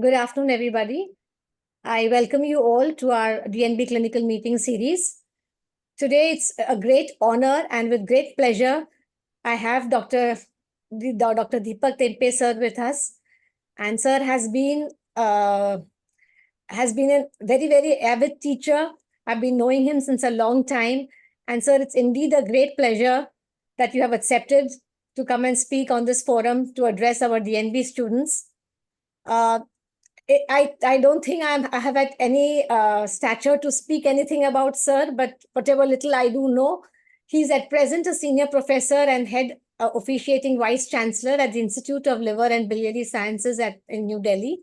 Good afternoon, everybody. I welcome you all to our DNB clinical meeting series. Today, it's a great honor and with great pleasure, I have Dr. Deepak Tempe sir with us. And sir has been a very, very avid teacher. I've been knowing him since a long time. And sir, it's indeed a great pleasure that you have accepted to come and speak on this forum to address our DNB students. I don't think I have at any stature to speak anything about sir, but whatever little I do know, he's at present a senior professor and head officiating vice chancellor at the Institute of Liver and Biliary Sciences in New Delhi.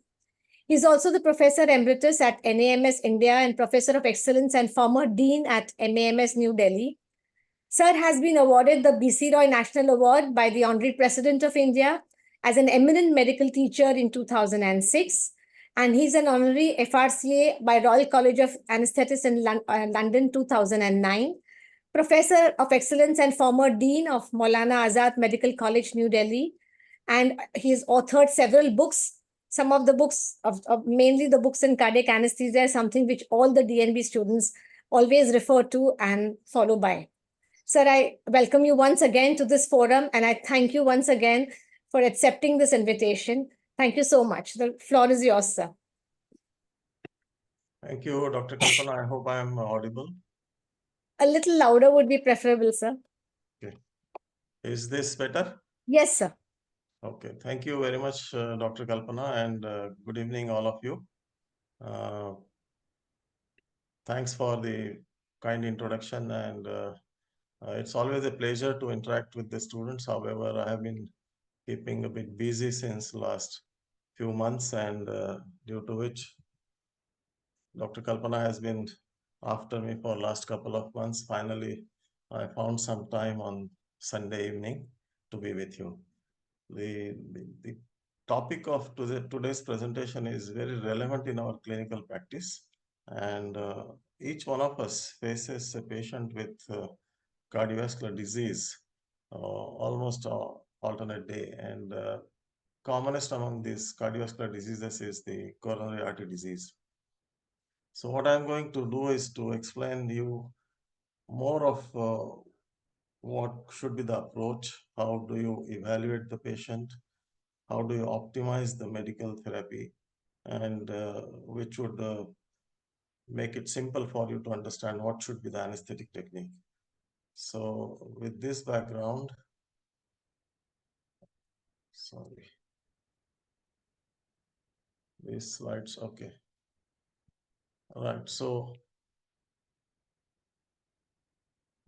He's also the professor emeritus at NAMS India and professor of excellence and former dean at MAMS New Delhi. Sir has been awarded the BC Roy National Award by the Honorary President of India as an eminent medical teacher in 2006. And he's an honorary FRCA by Royal College of Anaesthetics in London 2009, Professor of Excellence and former Dean of Maulana Azad Medical College, New Delhi. And he's authored several books. Some of the books, mainly the books in cardiac anesthesia, is something which all the DNB students always refer to and follow by. Sir, I welcome you once again to this forum, and I thank you once again for accepting this invitation. Thank you so much. The floor is yours, sir. Thank you, Dr. Kalpana. I hope I am audible. A little louder would be preferable, sir. Okay. Is this better? Yes, sir. Okay. Thank you very much, Dr. Kalpana, and good evening, all of you. Thanks for the kind introduction, and it's always a pleasure to interact with the students. However, I have been keeping a bit busy since last few months, and due to which Dr. Kalpana has been after me for last couple of months. Finally, I found some time on Sunday evening to be with you. The topic of today's presentation is very relevant in our clinical practice, and each one of us faces a patient with cardiovascular disease almost alternate day, and commonest among these cardiovascular diseases is the coronary artery disease. So what I'm going to do is to explain you more of what should be the approach, how do you evaluate the patient, how do you optimize the medical therapy, and which would make it simple for you to understand what should be the anesthetic technique. So with this background, sorry, these slides, okay. All right, so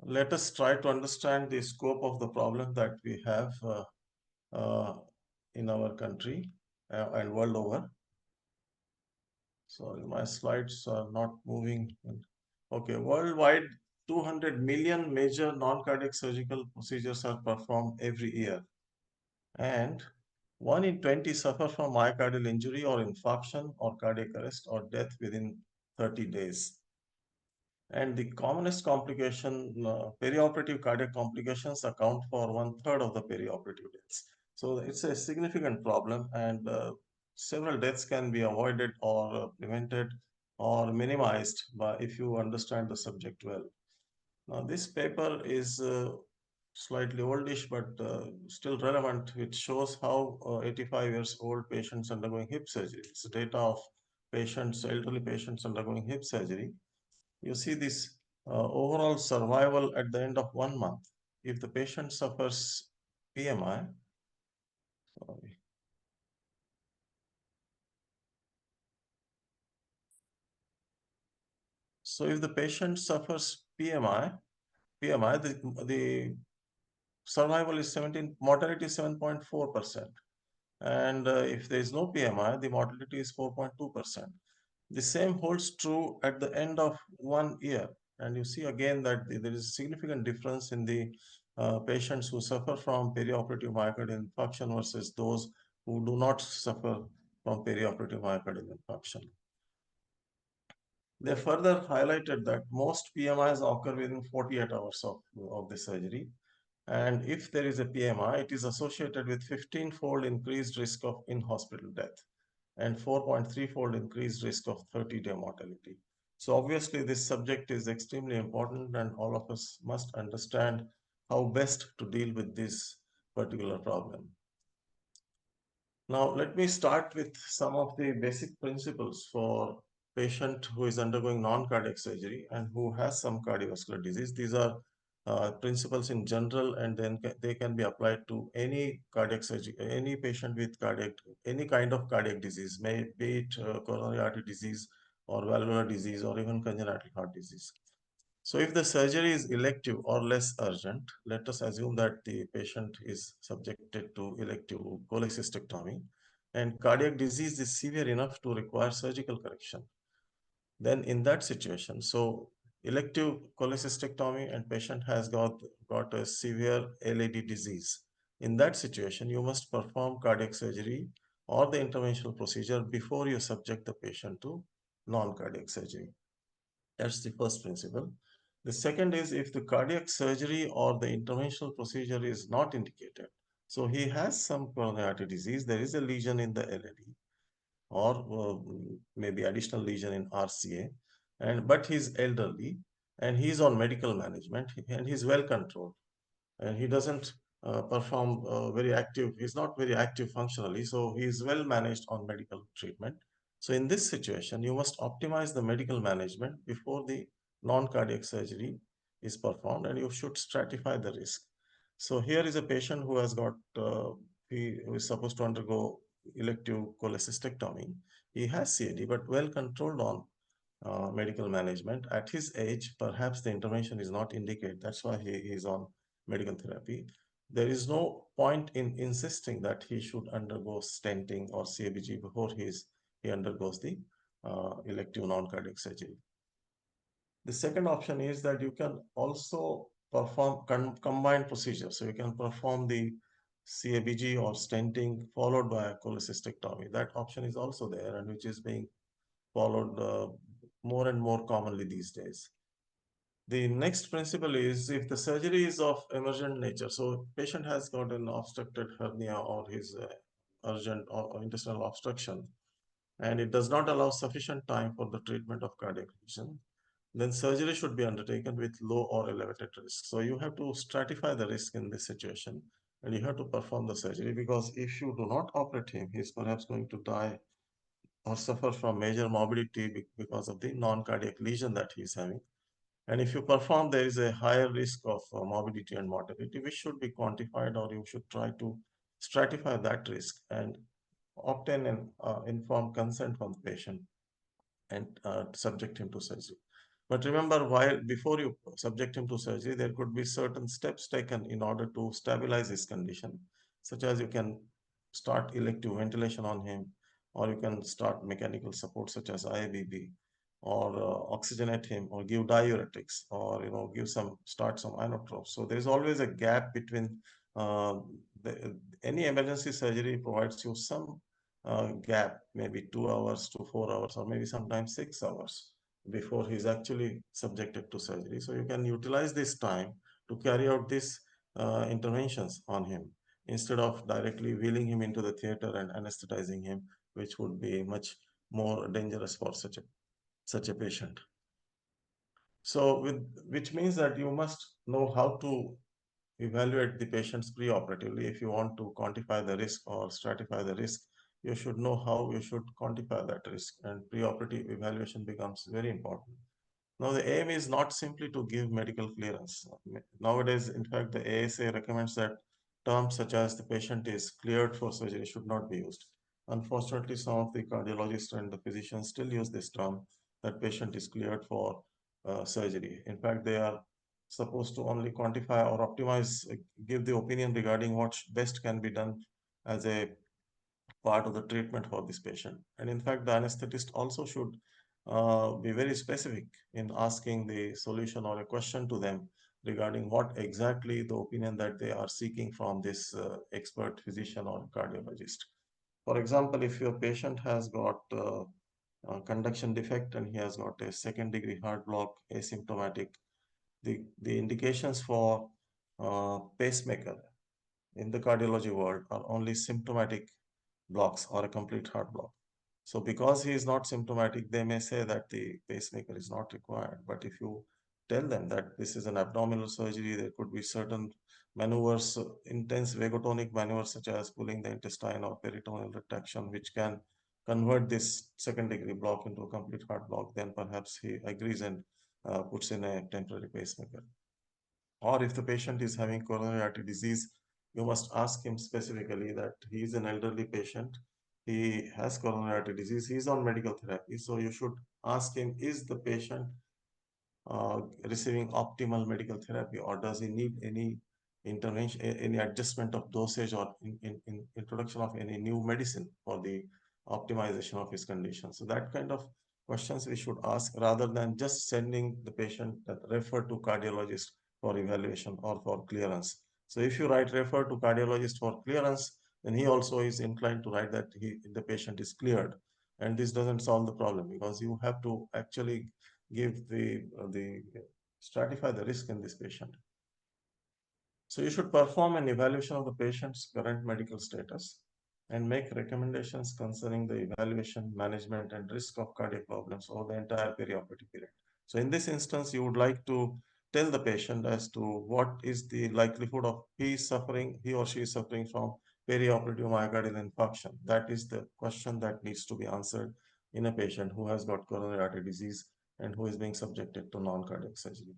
let us try to understand the scope of the problem that we have in our country and world over. Sorry, my slides are not moving. Okay, worldwide, 200 million major non-cardiac surgical procedures are performed every year. And 1 in 20 suffer from myocardial injury or infarction or cardiac arrest or death within 30 days. And the commonest complication, perioperative cardiac complications account for 1/3 of the perioperative deaths. So it's a significant problem, and several deaths can be avoided or prevented or minimized if you understand the subject well. Now, this paper is slightly oldish, but still relevant, which shows how 85 years old patients undergoing hip surgery. It's data of patients, elderly patients undergoing hip surgery. You see this overall survival at the end of 1 month. If the patient suffers PMI, sorry. So if the patient suffers PMI, the survival is mortality is 7.4%. And if there is no PMI, the mortality is 4.2%. The same holds true at the end of 1 year. And you see again that there is a significant difference in the patients who suffer from perioperative myocardial infarction versus those who do not suffer from perioperative myocardial infarction. They further highlighted that most PMIs occur within 48 hours of the surgery. And if there is a PMI, it is associated with 15-fold increased risk of in-hospital death. and 4.3-fold increased risk of 30-day mortality. So obviously this subject is extremely important, and all of us must understand how best to deal with this particular problem. Now, let me start with some of the basic principles for patient who is undergoing non-cardiac surgery and who has some cardiovascular disease. These are principles in general, and then they can be applied to any cardiac surgery, any patient with any kind of cardiac disease, may be it coronary artery disease or valvular disease or even congenital heart disease. So if the surgery is elective or less urgent, let us assume that the patient is subjected to elective cholecystectomy and cardiac disease is severe enough to require surgical correction. Then in that situation, so elective cholecystectomy and patient has got a severe LAD disease. In that situation, you must perform cardiac surgery or the interventional procedure before you subject the patient to non-cardiac surgery. That's the first principle. The second is if the cardiac surgery or the interventional procedure is not indicated. So he has some coronary artery disease, there is a lesion in the LAD or maybe additional lesion in RCA, but he's elderly and he's on medical management and he's well controlled and he doesn't perform very active, he's not very active functionally, so he's well managed on medical treatment. So in this situation, you must optimize the medical management before the non-cardiac surgery is performed, and you should stratify the risk. So here is a patient who has got, he is supposed to undergo elective cholecystectomy. He has CAD, but well controlled on medical management. At his age, perhaps the intervention is not indicated. That's why he is on medical therapy. There is no point in insisting that he should undergo stenting or CABG before he undergoes the elective non-cardiac surgery. The second option is that you can also perform combined procedures. So you can perform the CABG or stenting followed by a cholecystectomy. That option is also there, and which is being followed more and more commonly these days. The next principle is if the surgery is of emergent nature, so patient has got an obstructed hernia or his urgent or intestinal obstruction, and it does not allow sufficient time for the treatment of cardiac lesion, then surgery should be undertaken with low or elevated risk. So you have to stratify the risk in this situation, and you have to perform the surgery, because if you do not operate him, he is perhaps going to die or suffer from major morbidity because of the non-cardiac lesion that he is having. And if you perform, there is a higher risk of morbidity and mortality, which should be quantified, or you should try to stratify that risk and obtain an informed consent from the patient and subject him to surgery. But remember, before you subject him to surgery, there could be certain steps taken in order to stabilize his condition, such as you can start elective ventilation on him, or you can start mechanical support such as IABB, or oxygenate him, or give diuretics, or start some inotropes. So there is always a gap between uh, any emergency surgery provides you some gap, maybe 2 hours to 4 hours, or maybe sometimes 6 hours before he's actually subjected to surgery. So you can utilize this time to carry out these interventions on him instead of directly wheeling him into the theater and anesthetizing him, which would be much more dangerous for such a patient. So which means that you must know how to evaluate the patients preoperatively. If you want to quantify the risk or stratify the risk, you should know how you should quantify that risk, and preoperative evaluation becomes very important. Now, the aim is not simply to give medical clearance. Nowadays, in fact, the ASA recommends that terms such as the patient is cleared for surgery should not be used. Unfortunately, some of the cardiologists and the physicians still use this term, that patient is cleared for surgery. In fact, they are supposed to only quantify or optimize, give the opinion regarding what best can be done as a part of the treatment for this patient. And in fact, the anesthetist also should be very specific in asking the solution or a question to them regarding what exactly the opinion that they are seeking from this expert physician or cardiologist. For example, if your patient has got conduction defect and he has got a second degree heart block, asymptomatic, the indications for pacemaker in the cardiology world are only symptomatic blocks or a complete heart block. So because he is not symptomatic, they may say that the pacemaker is not required. But if you tell them that this is an abdominal surgery, there could be certain maneuvers, intense vagotonic maneuvers such as pulling the intestine or peritoneal retraction, which can convert this second degree block into a complete heart block, then perhaps he agrees and puts in a temporary pacemaker. Or if the patient is having coronary artery disease, you must ask him specifically that he is an elderly patient, he has coronary artery disease, he is on medical therapy. So you should ask him, is the patient receiving optimal medical therapy, or does he need any intervention, any adjustment of dosage, or in introduction of any new medicine for the optimization of his condition? So that kind of questions we should ask rather than just sending the patient that refer to cardiologist for evaluation or for clearance. So if you write refer to cardiologist for clearance, then he also is inclined to write that the patient is cleared. And this doesn't solve the problem, because you have to actually give the stratify the risk in this patient. So you should perform an evaluation of the patient's current medical status and make recommendations concerning the evaluation, management, and risk of cardiac problems over the entire perioperative period. So in this instance, you would like to tell the patient as to what is the likelihood of he or she is suffering from perioperative myocardial infarction. That is the question that needs to be answered in a patient who has got coronary artery disease and who is being subjected to non-cardiac surgery.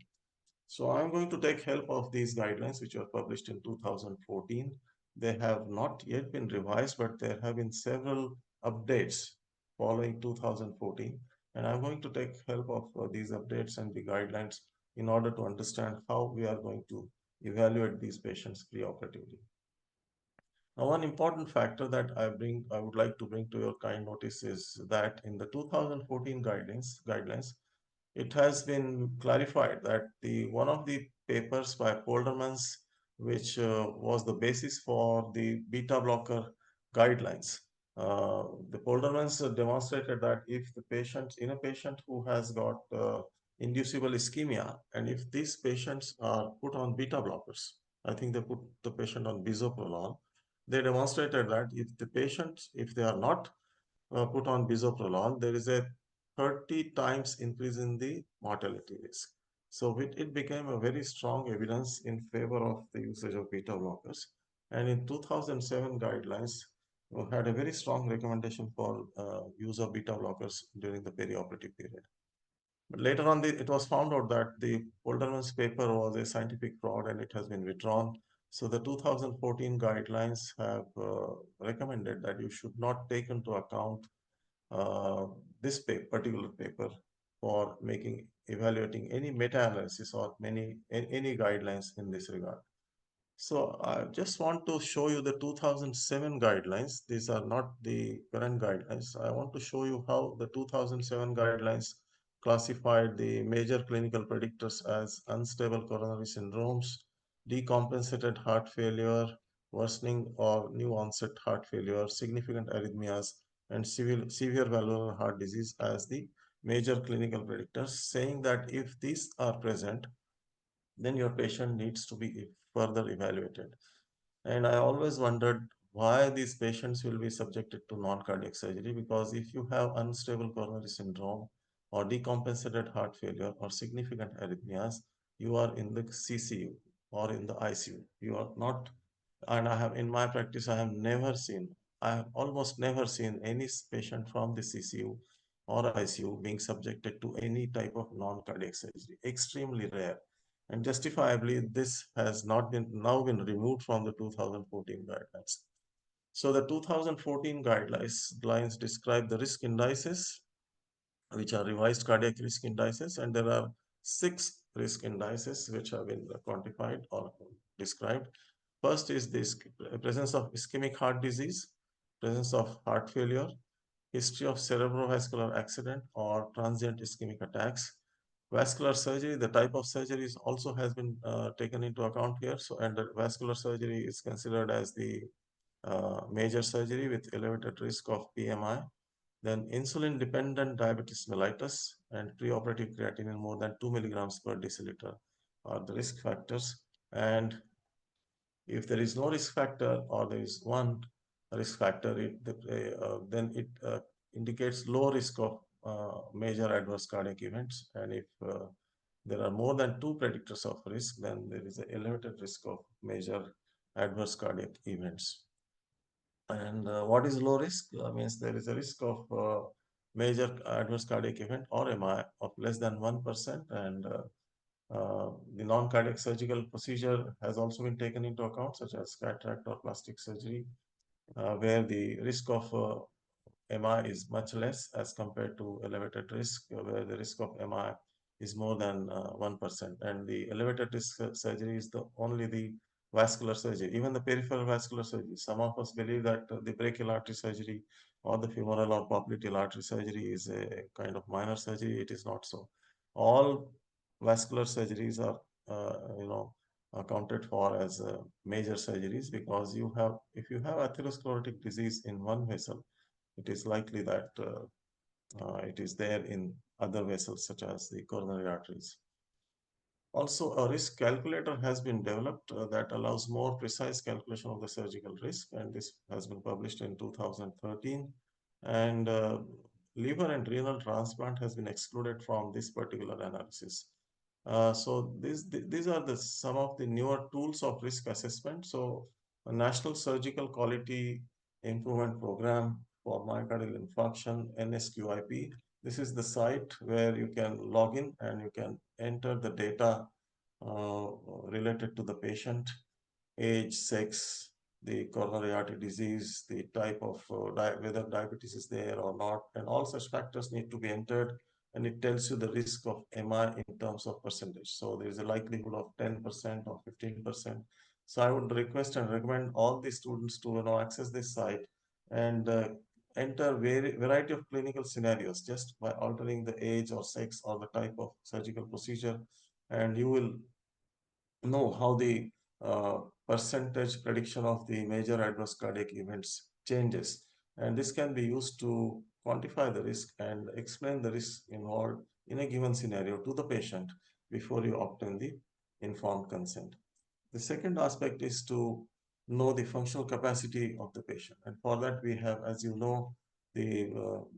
So I'm going to take help of these guidelines, which were published in 2014. They have not yet been revised, but there have been several updates following 2014. And I'm going to take help of these updates and the guidelines in order to understand how we are going to evaluate these patients preoperatively. Now, one important factor that I would like to bring to your kind notice is that in the 2014 guidelines, it has been clarified that one of the papers by Poldermans, which was the basis for the beta blocker guidelines, the Poldermans demonstrated that if in a patient who has got inducible ischemia, and if these patients are put on beta blockers, I think they put the patient on bisoprolol, they demonstrated that if they are not put on bisoprolol, there is a 30 times increase in the mortality risk. So it became a very strong evidence in favor of the usage of beta blockers. And in 2007 guidelines, had a very strong recommendation for use of beta blockers during the perioperative period. But later on, it was found out that the Polderman's paper was a scientific fraud and it has been withdrawn. So the 2014 guidelines have recommended that you should not take into account this particular paper for evaluating any meta-analysis or any guidelines in this regard. So I just want to show you the 2007 guidelines. These are not the current guidelines. I want to show you how the 2007 guidelines classified the major clinical predictors as unstable coronary syndromes, decompensated heart failure, worsening or new onset heart failure, significant arrhythmias, and severe valvular heart disease as the major clinical predictors, saying that if these are present, then your patient needs to be further evaluated. And I always wondered why these patients will be subjected to non-cardiac surgery, because if you have unstable coronary syndrome or decompensated heart failure or significant arrhythmias, you are in the CCU or in the ICU. You are not, and in my practice, I have almost never seen any patient from the CCU or ICU being subjected to any type of non-cardiac surgery. Extremely rare. And justifiably, this has not been now been removed from the 2014 guidelines. So the 2014 guidelines describe the risk indices, which are revised cardiac risk indices, and there are 6 risk indices which have been quantified or described. First is the presence of ischemic heart disease, presence of heart failure, history of cerebrovascular accident or transient ischemic attacks. Vascular surgery, the type of surgery also has been taken into account here. So, and the vascular surgery is considered as the major surgery with elevated risk of PMI. Then insulin-dependent diabetes mellitus and preoperative creatinine more than 2 milligrams per deciliter are the risk factors. And if there is no risk factor or there is one risk factor, then it indicates low risk of major adverse cardiac events. And if there are more than two predictors of risk, then there is an elevated risk of major adverse cardiac events. And what is low risk? Means there is a risk of major adverse cardiac event or MI of less than 1%. And the non-cardiac surgical procedure has also been taken into account, such as cataract or plastic surgery, where the risk of MI is much less as compared to elevated risk, where the risk of MI is more than 1%. And the elevated risk surgery is the only the vascular surgery, even the peripheral vascular surgery. Some of us believe that the brachial artery surgery or the femoral or popliteal artery surgery is a kind of minor surgery. It is not so. All vascular surgeries are, accounted for as major surgeries, because if you have atherosclerotic disease in one vessel, it is likely that it is there in other vessels such as the coronary arteries. Also, a risk calculator has been developed that allows more precise calculation of the surgical risk, and this has been published in 2013. And liver and renal transplant has been excluded from this particular analysis. So these are some of the newer tools of risk assessment. So a National Surgical Quality Improvement Program for Myocardial Infarction, NSQIP. This is the site where you can log in and you can enter the data related to the patient, age, sex, the coronary artery disease, the type of whether diabetes is there or not, and all such factors need to be entered, and it tells you the risk of MI in terms of percentage. So there is a likelihood of 10% or 15%. So I would request and recommend all the students to access this site and enter variety of clinical scenarios just by altering the age or sex or the type of surgical procedure, and you will know how the uh, percentage prediction of the major adverse cardiac events changes. And this can be used to quantify the risk and explain the risk involved in a given scenario to the patient before you obtain the informed consent. The second aspect is to know the functional capacity of the patient. And for that, we have, as you know, the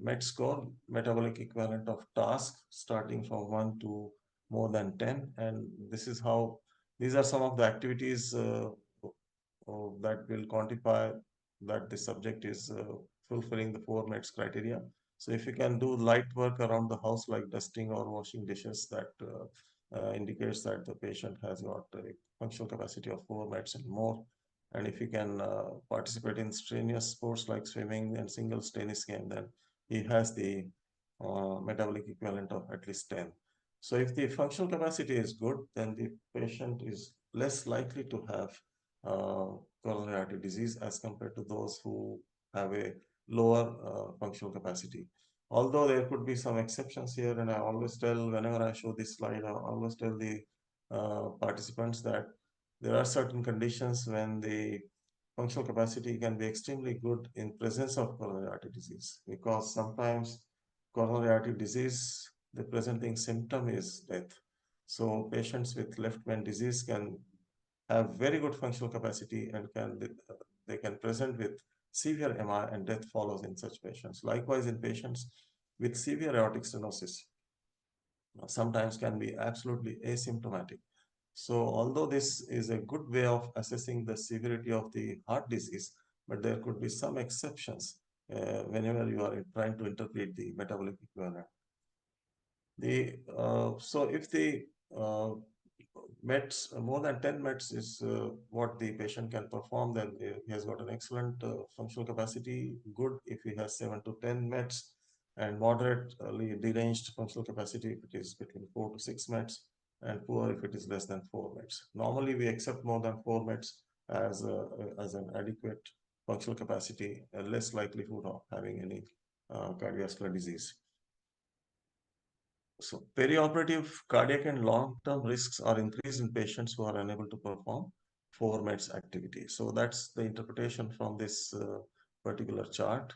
MET score, metabolic equivalent of task, starting from 1 to more than 10. And this is how, these are some of the activities that will quantify that the subject is fulfilling the 4 METs criteria. So if you can do light work around the house, like dusting or washing dishes, that indicates that the patient has got a functional capacity of 4 METs and more. And if you can participate in strenuous sports like swimming and singles tennis game, then he has the metabolic equivalent of at least 10. So if the functional capacity is good, then the patient is less likely to have coronary artery disease as compared to those who have a lower functional capacity. Although there could be some exceptions here, and I always tell, whenever I show this slide, I always tell the participants that there are certain conditions when the functional capacity can be extremely good in presence of coronary artery disease, because sometimes coronary artery disease, the presenting symptom is death. So patients with left main disease can have very good functional capacity and they can present with severe MI, and death follows in such patients. Likewise, in patients with severe aortic stenosis, sometimes can be absolutely asymptomatic. So although this is a good way of assessing the severity of the heart disease, but there could be some exceptions whenever you are trying to interpret the metabolic equivalent. So if the METs, more than 10 METs is what the patient can perform, then he has got an excellent functional capacity. Good if he has 7 to 10 METs, and moderately deranged functional capacity if it is between 4 to 6 METs, and poor if it is less than 4 METs. Normally, we accept more than 4 METs as an adequate functional capacity, and less likelihood of having any cardiovascular disease. So perioperative cardiac and long-term risks are increased in patients who are unable to perform 4 METs activity. So that's the interpretation from this particular chart.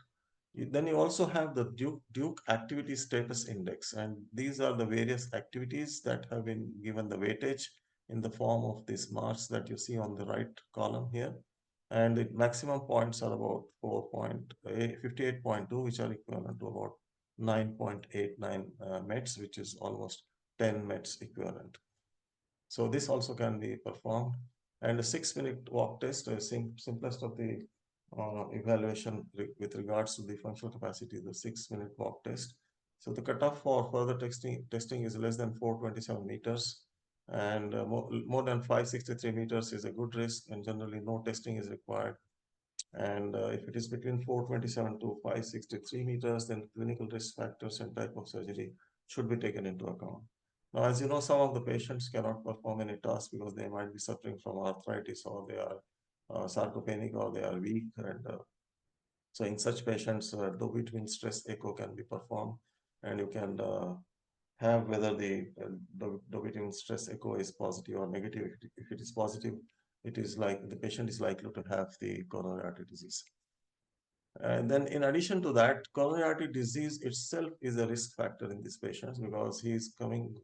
Then you also have the Duke Activity Status Index, and these are the various activities that have been given the weightage in the form of these marks that you see on the right column here. and the maximum points are about 58.2, which are equivalent to about 9.89 meds, which is almost 10 meds equivalent. So this also can be performed. And a 6-minute walk test, simplest of the evaluation with regards to the functional capacity, the 6-minute walk test. So the cutoff for further testing is less than 427 meters, and more than 563 meters is a good risk, and generally no testing is required. And if it is between 427 to 563 meters, then clinical risk factors and type of surgery should be taken into account. Now, as you know, some of the patients cannot perform any task because they might be suffering from arthritis, or they are sarcopenic, or they are weak. And so in such patients, between stress echo can be performed, and you can have whether the between stress echo is positive or negative. If it is positive, it is like the patient is likely to have the coronary artery disease. And then in addition to that, coronary artery disease itself is a risk factor in these patients, because he's coming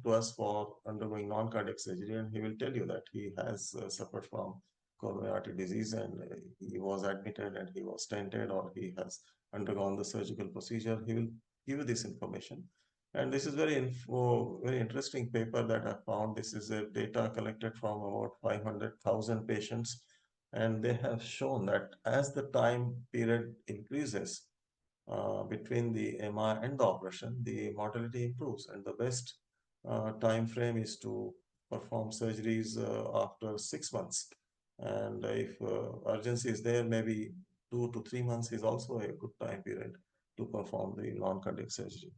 to us for undergoing non-cardiac surgery, and he will tell you that he has suffered from coronary artery disease, and he was admitted and he was stented, or he has undergone the surgical procedure. He will give you this information. And this is very interesting paper that I found. This is a data collected from about 500,000 patients, and they have shown that as the time period increases between the MI and the operation, the mortality improves, and the best time frame is to perform surgeries after 6 months. And if urgency is there, maybe 2 to 3 months is also a good time period to perform the non-cardiac surgery.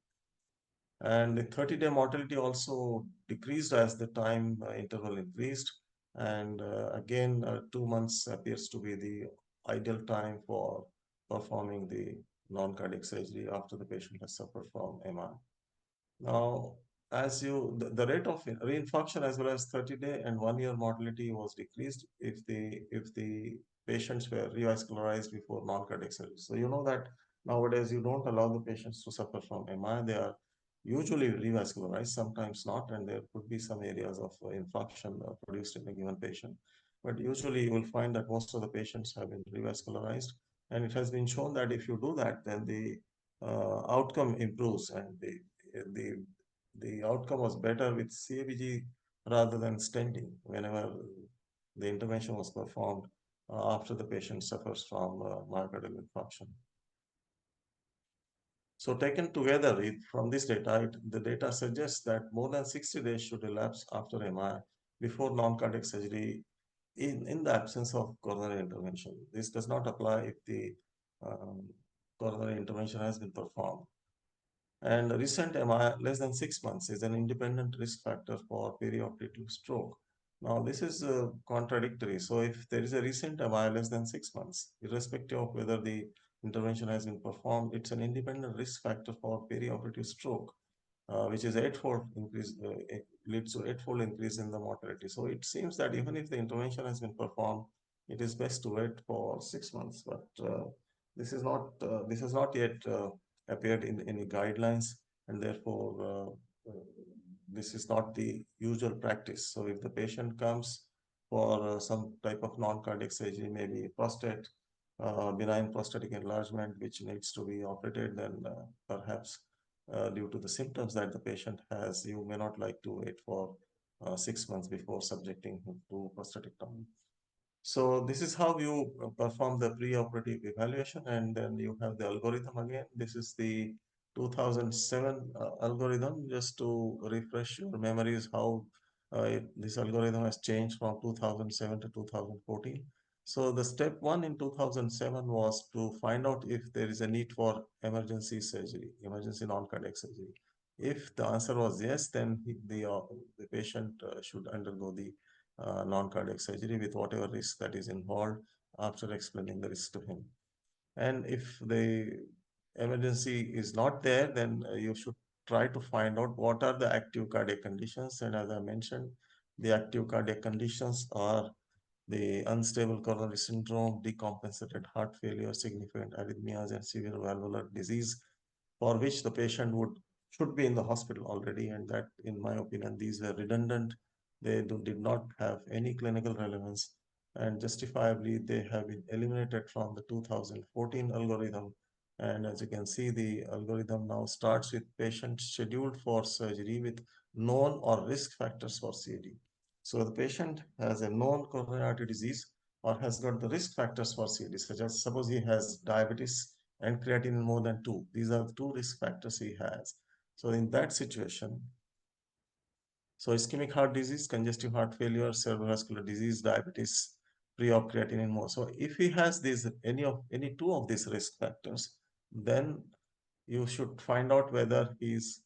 And the 30-day mortality also decreased as the time interval increased. And again, 2 months appears to be the ideal time for performing the non-cardiac surgery after the patient has suffered from MI. Now, the rate of reinfarction as well as 30-day and 1-year mortality was decreased if the patients were revascularized before non-cardiac surgery. So you know that nowadays you don't allow the patients to suffer from MI. They are usually revascularized, sometimes not, and there could be some areas of infarction produced in a given patient. But usually you will find that most of the patients have been revascularized, and it has been shown that if you do that, then the outcome improves, and the the outcome was better with CABG rather than stenting whenever the intervention was performed after the patient suffers from myocardial infarction. So taken together from this data, the data suggests that more than 60 days should elapse after MI before non-cardiac surgery in the absence of coronary intervention. This does not apply if the coronary intervention has been performed. And recent MI less than 6 months is an independent risk factor for perioperative stroke. Now, this is contradictory. So, if there is a recent MI less than 6 months, irrespective of whether the intervention has been performed, it's an independent risk factor for perioperative stroke, which is eightfold increase, leads to eightfold increase in the mortality. So, it seems that even if the intervention has been performed, it is best to wait for 6 months. But this has not yet appeared in any guidelines, and therefore this is not the usual practice. So if the patient comes for some type of non-cardiac surgery, maybe prostate, benign prostatic enlargement, which needs to be operated, then perhaps due to the symptoms that the patient has, you may not like to wait for 6 months before subjecting him to prostatectomy. So this is how you perform the pre-operative evaluation, and then you have the algorithm again. This is the 2007 algorithm. Just to refresh your memories, how this algorithm has changed from 2007 to 2014. So the step one in 2007 was to find out if there is a need for emergency surgery, emergency non-cardiac surgery. If the answer was yes, then the patient should undergo the non-cardiac surgery with whatever risk that is involved, after explaining the risk to him. And if the emergency is not there, then you should try to find out what are the active cardiac conditions. And as I mentioned, the active cardiac conditions are the unstable coronary syndrome, decompensated heart failure, significant arrhythmias, and severe valvular disease, for which the patient should be in the hospital already. And that, in my opinion, these were redundant. They did not have any clinical relevance. and justifiably they have been eliminated from the 2014 algorithm. And as you can see, the algorithm now starts with patients scheduled for surgery with known or risk factors for CAD. So the patient has a known coronary artery disease or has got the risk factors for CAD, such as suppose he has diabetes and creatinine more than 2. These are the 2 risk factors he has. So in that situation, so ischemic heart disease, congestive heart failure, cerebrovascular disease, diabetes, pre-op creatinine more. So if he has these any two of these risk factors, then you should find out whether he's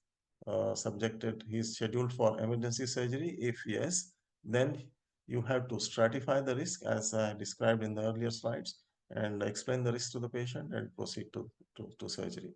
scheduled for emergency surgery. If yes, then you have to stratify the risk as I described in the earlier slides and explain the risk to the patient and proceed to surgery.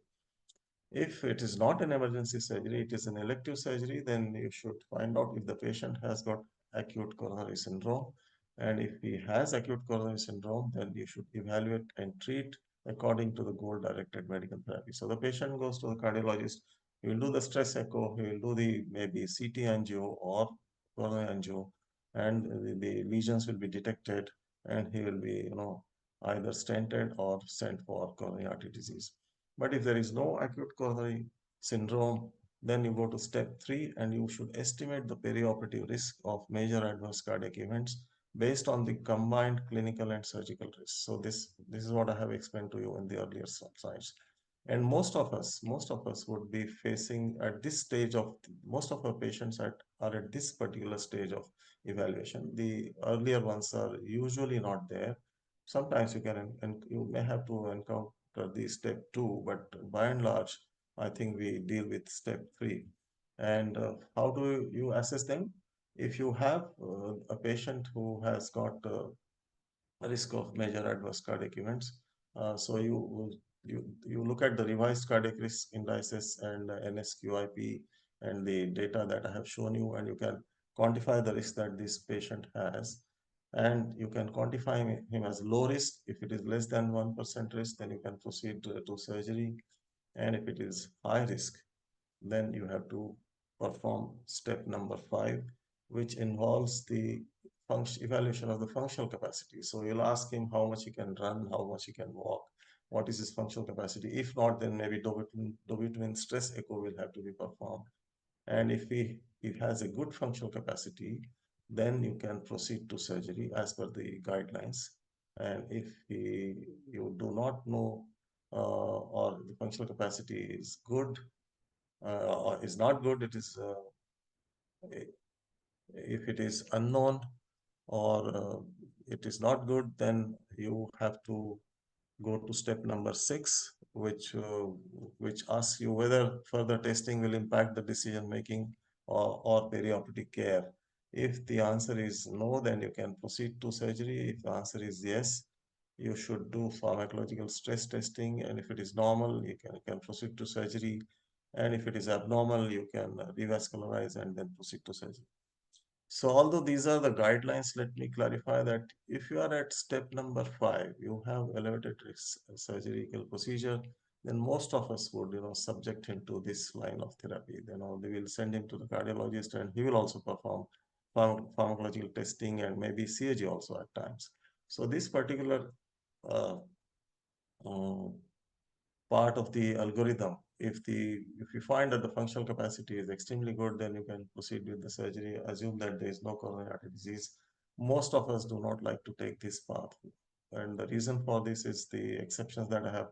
If it is not an emergency surgery, it is an elective surgery, then you should find out if the patient has got acute coronary syndrome. And if he has acute coronary syndrome, then you should evaluate and treat according to the goal-directed medical therapy. So the patient goes to the cardiologist, he will do the stress echo, he will do the maybe CT angio or coronary angio, and the lesions will be detected, and he will be, either stented or sent for coronary artery disease. But if there is no acute coronary syndrome, then you go to step 3 and you should estimate the perioperative risk of major adverse cardiac events based on the combined clinical and surgical risks. So this is what I have explained to you in the earlier slides. And most of us would be facing at this stage of most of our patients are at this particular stage of evaluation. The earlier ones are usually not there. Sometimes you may have to encounter the step 2, but by and large, I think we deal with step 3. And how do you assess them? If you have a patient who has got risk of major adverse cardiac events. So you look at the revised cardiac risk indices and NSQIP and the data that I have shown you, and you can quantify the risk that this patient has. And you can quantify him as low risk. If it is less than 1% risk, then you can proceed to surgery. And if it is high risk, then you have to perform step number 5, which involves the evaluation of the functional capacity. So you'll ask him how much he can run, how much he can walk, what is his functional capacity. If not, then maybe dobutamine stress echo will have to be performed. And if he has a good functional capacity, then you can proceed to surgery as per the guidelines. And if you do not know or the functional capacity is good, or is not good, if it is unknown or it is not good, then you have to go to step number 6, which asks you whether further testing will impact the decision making or perioperative care. If the answer is no, then you can proceed to surgery. If the answer is yes, you should do pharmacological stress testing, and if it is normal, you can proceed to surgery. And if it is abnormal, you can revascularize and then proceed to surgery. So although these are the guidelines, let me clarify that if you are at step number 5, you have elevated risk surgical procedure, then most of us would, subject him to this line of therapy. They will send him to the cardiologist and he will also perform pharmacological testing and maybe CAG also at times. So this particular uh, uh, part of the algorithm. If you find that the functional capacity is extremely good, then you can proceed with the surgery. Assume that there is no coronary artery disease. Most of us do not like to take this path, and the reason for this is the exceptions that I have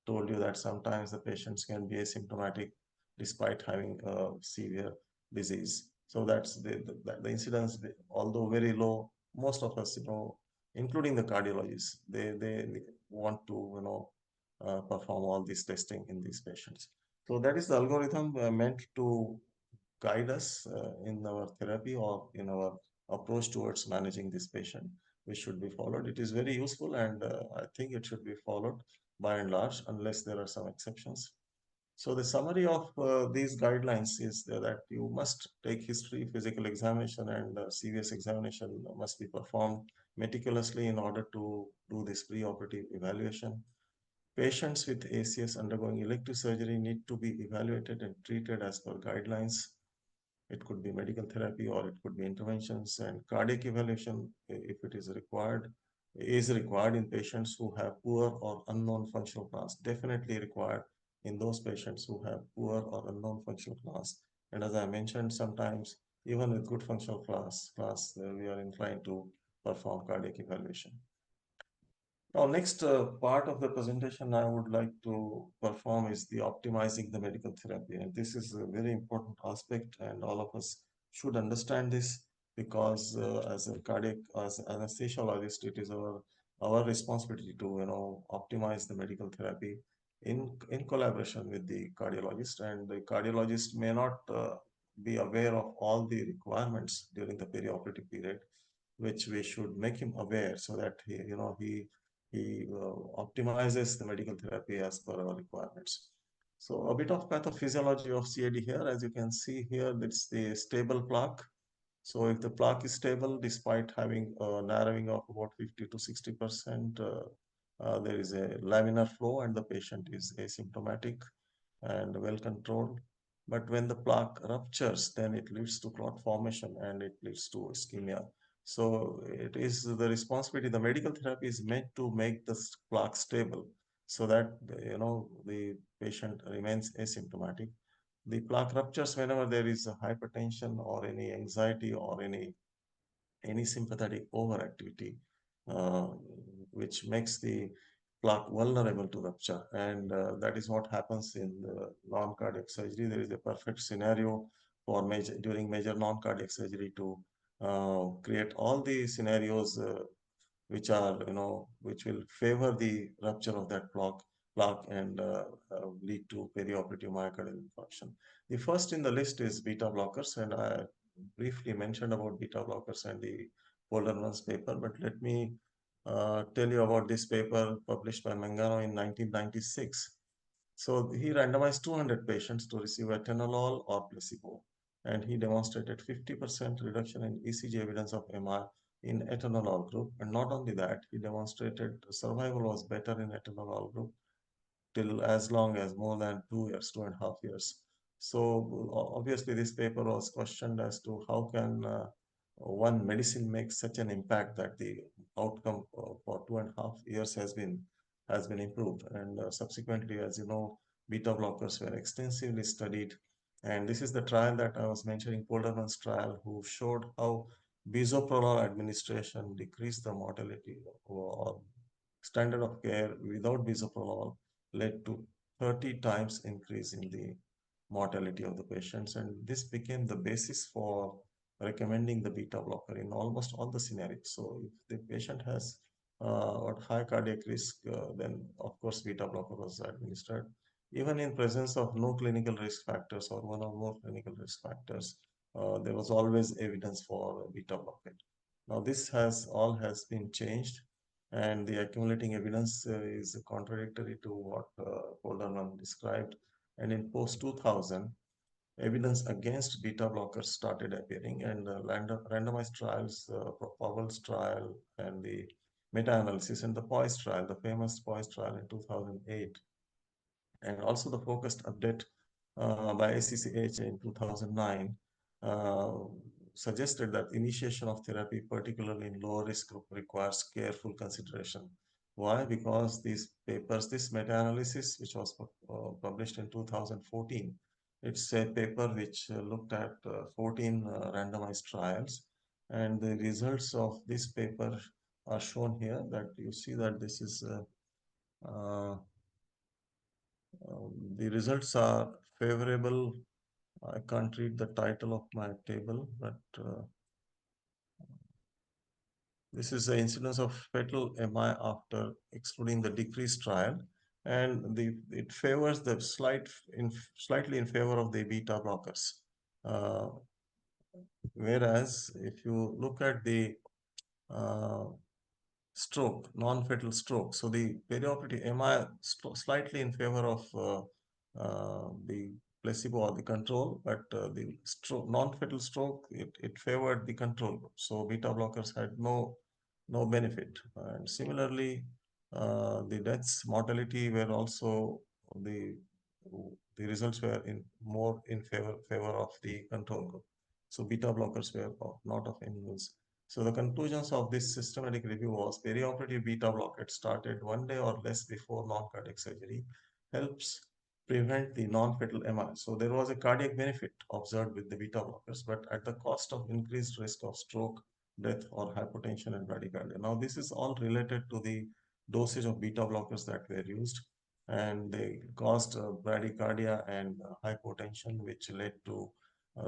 told you, that sometimes the patients can be asymptomatic despite having a severe disease. So that's the incidence, although very low. Most of us, including the cardiologists, they want to perform all this testing in these patients. So that is the algorithm meant to guide us in our therapy or in our approach towards managing this patient, which should be followed. It is very useful, and I think it should be followed by and large, unless there are some exceptions. So the summary of these guidelines is that you must take history, physical examination, and CVS examination must be performed meticulously in order to do this preoperative evaluation. Patients with ACS undergoing elective surgery need to be evaluated and treated as per guidelines. It could be medical therapy or it could be interventions, and cardiac evaluation, if it is required in patients who have poor or unknown functional class, definitely required in those patients who have poor or unknown functional class. And as I mentioned, sometimes even with good functional class, we are inclined to perform cardiac evaluation. Now, next part of the presentation I would like to perform is the optimizing the medical therapy. And this is a very important aspect, and all of us should understand this because as anesthesiologist, it is our responsibility to, optimize the medical therapy in collaboration with the cardiologist. And the cardiologist may not be aware of all the requirements during the perioperative period, which we should make him aware so that he optimizes the medical therapy as per our requirements. So a bit of pathophysiology of CAD here. As you can see here, that's the stable plaque. So if the plaque is stable, despite having a narrowing of about 50 to 60%, there is a laminar flow and the patient is asymptomatic and well controlled. But when the plaque ruptures, then it leads to clot formation and it leads to ischemia. So it is the responsibility. The medical therapy is meant to make the plaque stable so that the patient remains asymptomatic. The plaque ruptures whenever there is a hypertension or any anxiety or any sympathetic overactivity, uh, which makes the plaque vulnerable to rupture. And that is what happens in non-cardiac surgery. There is a perfect scenario for during major non-cardiac surgery to create all the scenarios which will favor the rupture of that plaque and lead to perioperative myocardial infarction. The first in the list is beta blockers, and I briefly mentioned about beta blockers and the Polderman's paper, but let me tell you about this paper published by Mangano in 1996. So he randomized 200 patients to receive atenolol or placebo, and he demonstrated 50% reduction in ECG evidence of MI in atenolol group. And not only that, he demonstrated survival was better in atenolol group till as long as more than 2 years, 2.5 years. So obviously this paper was questioned as to how can one medicine make such an impact that the outcome for 2.5 years has been improved. And subsequently, as you know, beta blockers were extensively studied. And this is the trial that I was mentioning, Polderman's trial, who showed how bisoprolol administration decreased the mortality or standard of care without bisoprolol led to 30 times increase in the mortality of the patients. And this became the basis for recommending the beta blocker in almost all the scenarios. So if the patient has high cardiac risk, then of course beta blocker was administered. Even in presence of no clinical risk factors or one or more clinical risk factors, there was always evidence for beta blockade. Now this has been changed, and the accumulating evidence is contradictory to what Polderman described. And in post 2000, evidence against beta blockers started appearing, and randomized trials, Powell's trial, and the meta-analysis, and the POISE trial, the famous POISE trial in 2008, and also the focused update by ACCH in 2009 uh, suggested that initiation of therapy, particularly in low risk group, requires careful consideration. Why? Because these papers, this meta-analysis, which was published in 2014, it's a paper which looked at 14 randomized trials, and the results of this paper are shown here. That you see that this is uh, the results are favorable. I can't read the title of my table, but this is the incidence of fatal MI after excluding the decreased trial, and it favors the slightly in favor of the beta blockers. Uh, Whereas if you look at the uh, stroke, non-fatal stroke. So the perioperative MI slightly in favor of the placebo or the control, but the non-fatal stroke, it favored the control group. So beta blockers had no benefit. And similarly, the deaths, mortality were also the results were more in favor of the control group. So beta blockers were not of any use. So the conclusions of this systematic review was perioperative beta blockade started 1 day or less before non-cardiac surgery helps prevent the non-fatal MI. So there was a cardiac benefit observed with the beta blockers, but at the cost of increased risk of stroke, death, or hypotension and bradycardia. Now this is all related to the dosage of beta blockers that were used, and they caused bradycardia and hypotension, which led to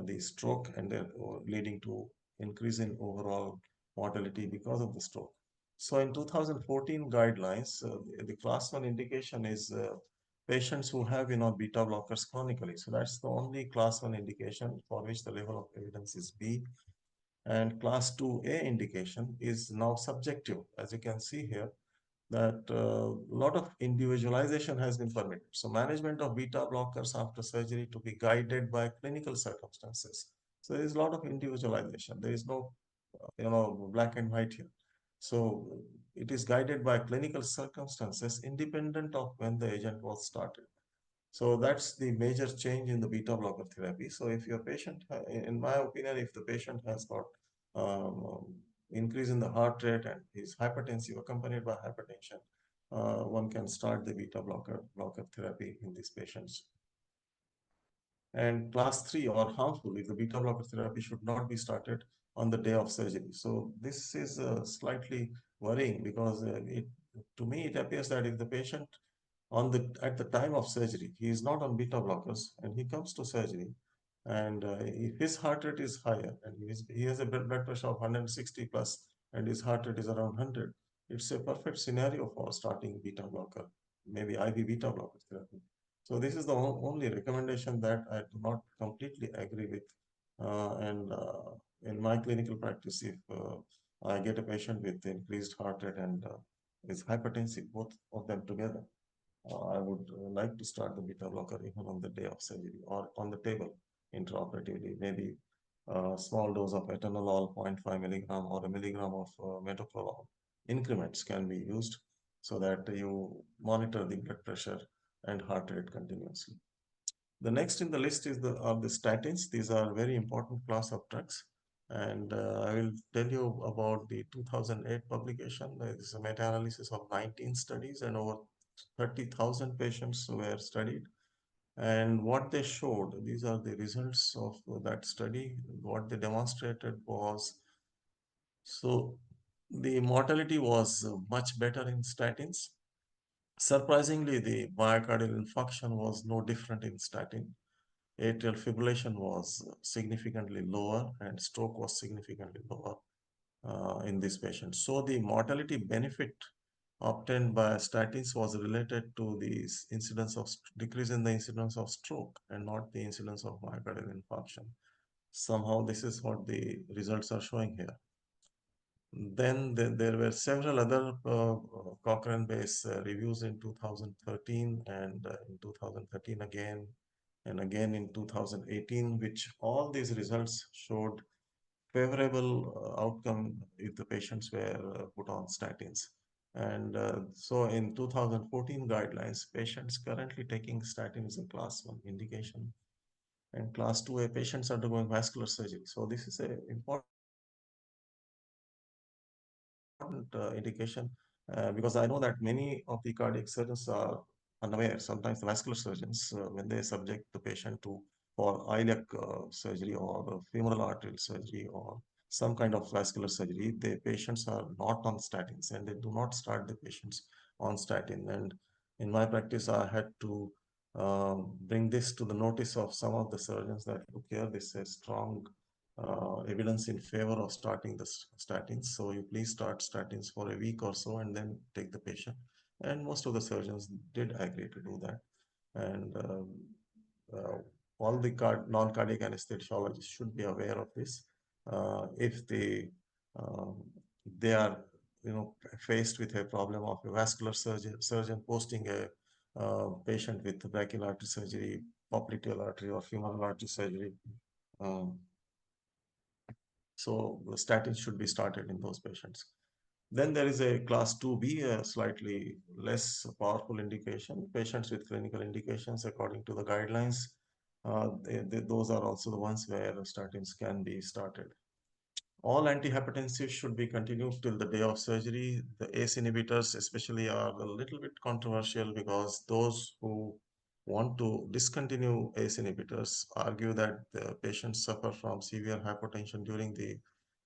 the stroke, and leading to increase in overall mortality because of the stroke. So in 2014 guidelines, the class 1 indication is patients who have beta blockers chronically. So that's the only class 1 indication for which the level of evidence is B. And class 2A indication is now subjective, as you can see here, that a lot of individualization has been permitted. So management of beta blockers after surgery to be guided by clinical circumstances. So there is a lot of individualization. There is no, black and white here. So it is guided by clinical circumstances independent of when the agent was started. So that's the major change in the beta blocker therapy. So if your patient, in my opinion, if the patient has got um, increase in the heart rate and is hypertensive accompanied by hypertension, one can start the beta blocker therapy in these patients. And class 3 or harmful if the beta blocker therapy should not be started on the day of surgery. So this is slightly worrying because to me it appears that if the patient at the time of surgery he is not on beta blockers and he comes to surgery, and if his heart rate is higher and he has a blood pressure of 160 plus and his heart rate is around 100, it's a perfect scenario for starting beta blocker, maybe IV beta blocker therapy. So this is the only recommendation that I do not completely agree with. And in my clinical practice, if I get a patient with increased heart rate and is hypertensive, both of them together, I would like to start the beta blocker even on the day of surgery or on the table intraoperatively. Maybe a small dose of atenolol, 0.5 milligram or a milligram of metoprolol. Increments can be used so that you monitor the blood pressure and heart rate continuously. The next in the list is the statins. These are very important class of drugs. And I will tell you about the 2008 publication. This is a meta-analysis of 19 studies and over 30,000 patients were studied. And what they showed, these are the results of that study. What they demonstrated was, so the mortality was much better in statins. Surprisingly, the myocardial infarction was no different in statin. Atrial fibrillation was significantly lower and stroke was significantly lower in this patient. So the mortality benefit obtained by statins was related to the incidence of decrease in the incidence of stroke and not the incidence of myocardial infarction. Somehow this is what the results are showing here. Then there were several other Cochrane-based reviews in 2013 and in 2013 again, and again in 2018, which all these results showed favorable outcome if the patients were put on statins. And so in 2014 guidelines, patients currently taking statin is a class 1 indication, and class 2A patients undergoing vascular surgery. So this is an important indication because I know that many of the cardiac surgeons are unaware. Sometimes the vascular surgeons, when they subject the patient to for iliac surgery or femoral arterial surgery or some kind of vascular surgery, the patients are not on statins and they do not start the patients on statin. And in my practice, I had to bring this to the notice of some of the surgeons that, look here, this is strong evidence in favor of starting the statins. So you please start statins for a week or so and then take the patient. And most of the surgeons did agree to do that. And uh, all the non-cardiac anesthesiologists should be aware of this. If they are faced with a problem of a vascular surgeon posting a patient with brachial artery surgery, popliteal artery or femoral artery surgery, um, so the statins should be started in those patients. Then there is a class 2B, a slightly less powerful indication, patients with clinical indications according to the guidelines. those are also the ones where statins can be started. All antihypertensives should be continued till the day of surgery. The ACE inhibitors especially are a little bit controversial because those who want to discontinue ACE inhibitors argue that the patients suffer from severe hypertension during the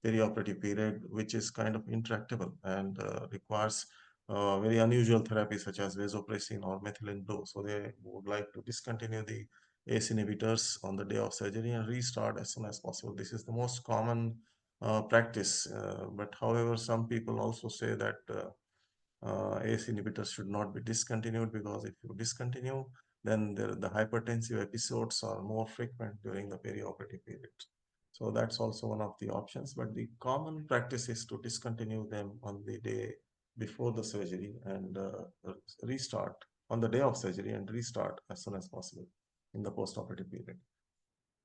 perioperative period, which is kind of intractable and requires very unusual therapy such as vasopressin or methylene blue. So they would like to discontinue the ACE inhibitors on the day of surgery and restart as soon as possible. This is the most common practice. But however, some people also say that ACE inhibitors should not be discontinued because if you discontinue, then the hypertensive episodes are more frequent during the perioperative period. So that's also one of the options. But the common practice is to discontinue them on the day before the surgery and restart on the day of surgery and restart as soon as possible in the postoperative period.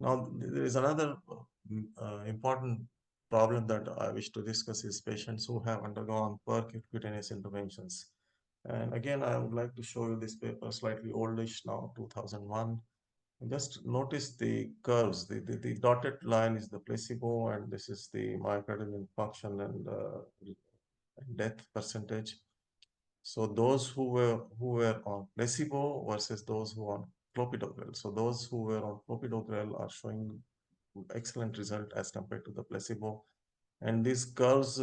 Now, there is another important problem that I wish to discuss is patients who have undergone percutaneous interventions. And again, I would like to show you this paper, slightly oldish now, 2001. Just notice the curves. The dotted line is the placebo, and this is the myocardial infarction and death percentage. So those who were on placebo versus those who are on clopidogrel. So those who were on clopidogrel are showing excellent result as compared to the placebo. And these curves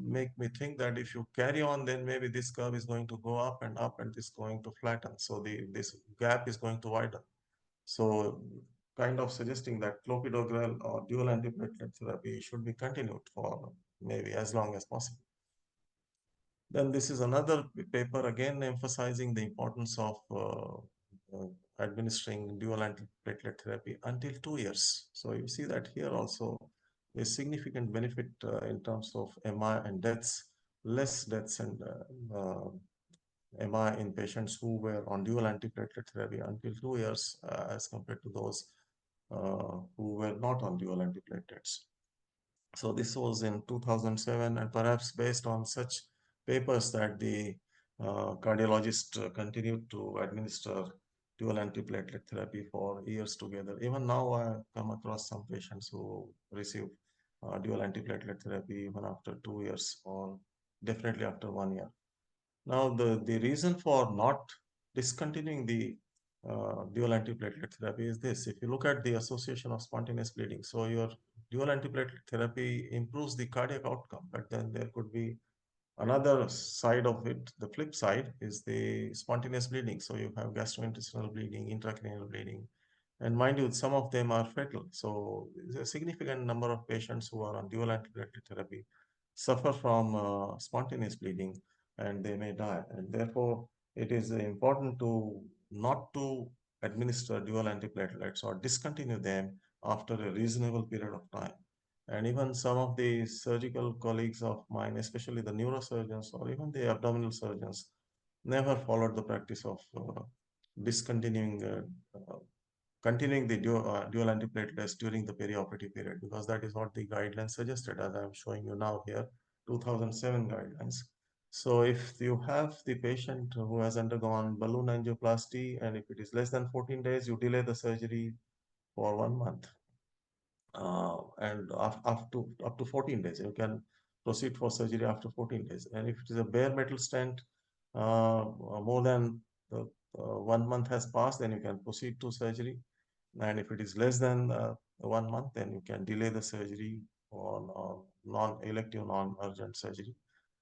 make me think that if you carry on, then maybe this curve is going to go up and this going to flatten. So this gap is going to widen. So kind of suggesting that clopidogrel or dual antiplatelet therapy should be continued for maybe as long as possible. Then this is another paper again emphasizing the importance of administering dual antiplatelet therapy until 2 years. So you see that here also a significant benefit in terms of MI and deaths, less deaths and MI in patients who were on dual antiplatelet therapy until 2 years as compared to those who were not on dual antiplatelets. So this was in 2007, and perhaps based on such papers that the cardiologist continued to administer dual antiplatelet therapy for years together. Even now, I come across some patients who receive dual antiplatelet therapy even after 2 years or definitely after 1 year. Now, the reason for not discontinuing the dual antiplatelet therapy is this. If you look at the association of spontaneous bleeding, so your dual antiplatelet therapy improves the cardiac outcome, but then there could be another side of it. The flip side is the spontaneous bleeding. So you have gastrointestinal bleeding, intracranial bleeding, and mind you, some of them are fatal. So there's a significant number of patients who are on dual antiplatelet therapy suffer from spontaneous bleeding and they may die. And therefore, it is important to not to administer dual antiplatelets or discontinue them after a reasonable period of time. And even some of the surgical colleagues of mine, especially the neurosurgeons or even the abdominal surgeons, never followed the practice of discontinuing continuing the dual antiplatelets during the perioperative period, because that is what the guidelines suggested, as I'm showing you now here, 2007 guidelines. So if you have the patient who has undergone balloon angioplasty and if it is less than 14 days, you delay the surgery for 1 month. And up to 14 days, you can proceed for surgery after 14 days. And if it is a bare metal stent, more than 1 month has passed, then you can proceed to surgery. And if it is less than 1 month, then you can delay the surgery on non-elective, non-urgent surgery.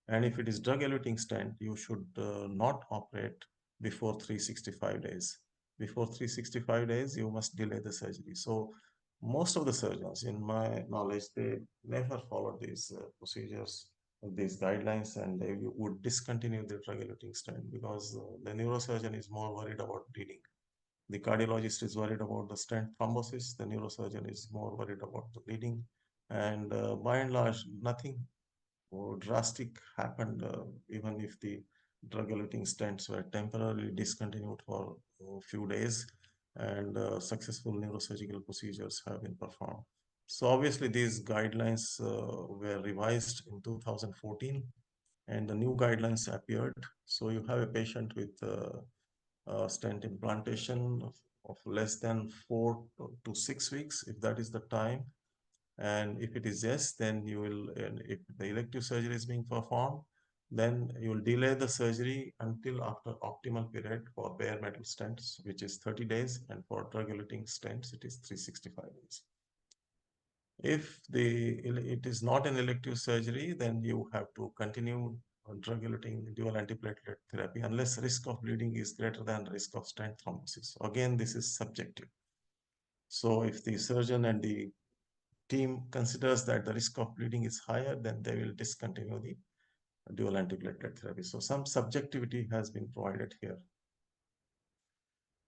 And if it is drug-eluting stent, you should not operate before 365 days. Before 365 days, you must delay the surgery. So most of the surgeons, in my knowledge, they never followed these procedures, these guidelines, and they would discontinue the drug-eluting stent because the neurosurgeon is more worried about bleeding. The cardiologist is worried about the stent thrombosis. The neurosurgeon is more worried about the bleeding. And by and large, nothing drastic happened, even if the drug-eluting stents were temporarily discontinued for a few days and successful neurosurgical procedures have been performed. So obviously these guidelines were revised in 2014 and the new guidelines appeared. So you have a patient with stent implantation of less than 4 to 6 weeks, if that is the time. And if it is yes, then you will, and if the elective surgery is being performed, then you will delay the surgery until after optimal period for bare metal stents, which is 30 days, and for drug-eluting stents, it is 365 days. If it is not an elective surgery, then you have to continue drug-eluting dual antiplatelet therapy unless risk of bleeding is greater than risk of stent thrombosis. Again, this is subjective. So if the surgeon and the team considers that the risk of bleeding is higher, then they will discontinue the dual antiplatelet therapy. So some subjectivity has been provided here.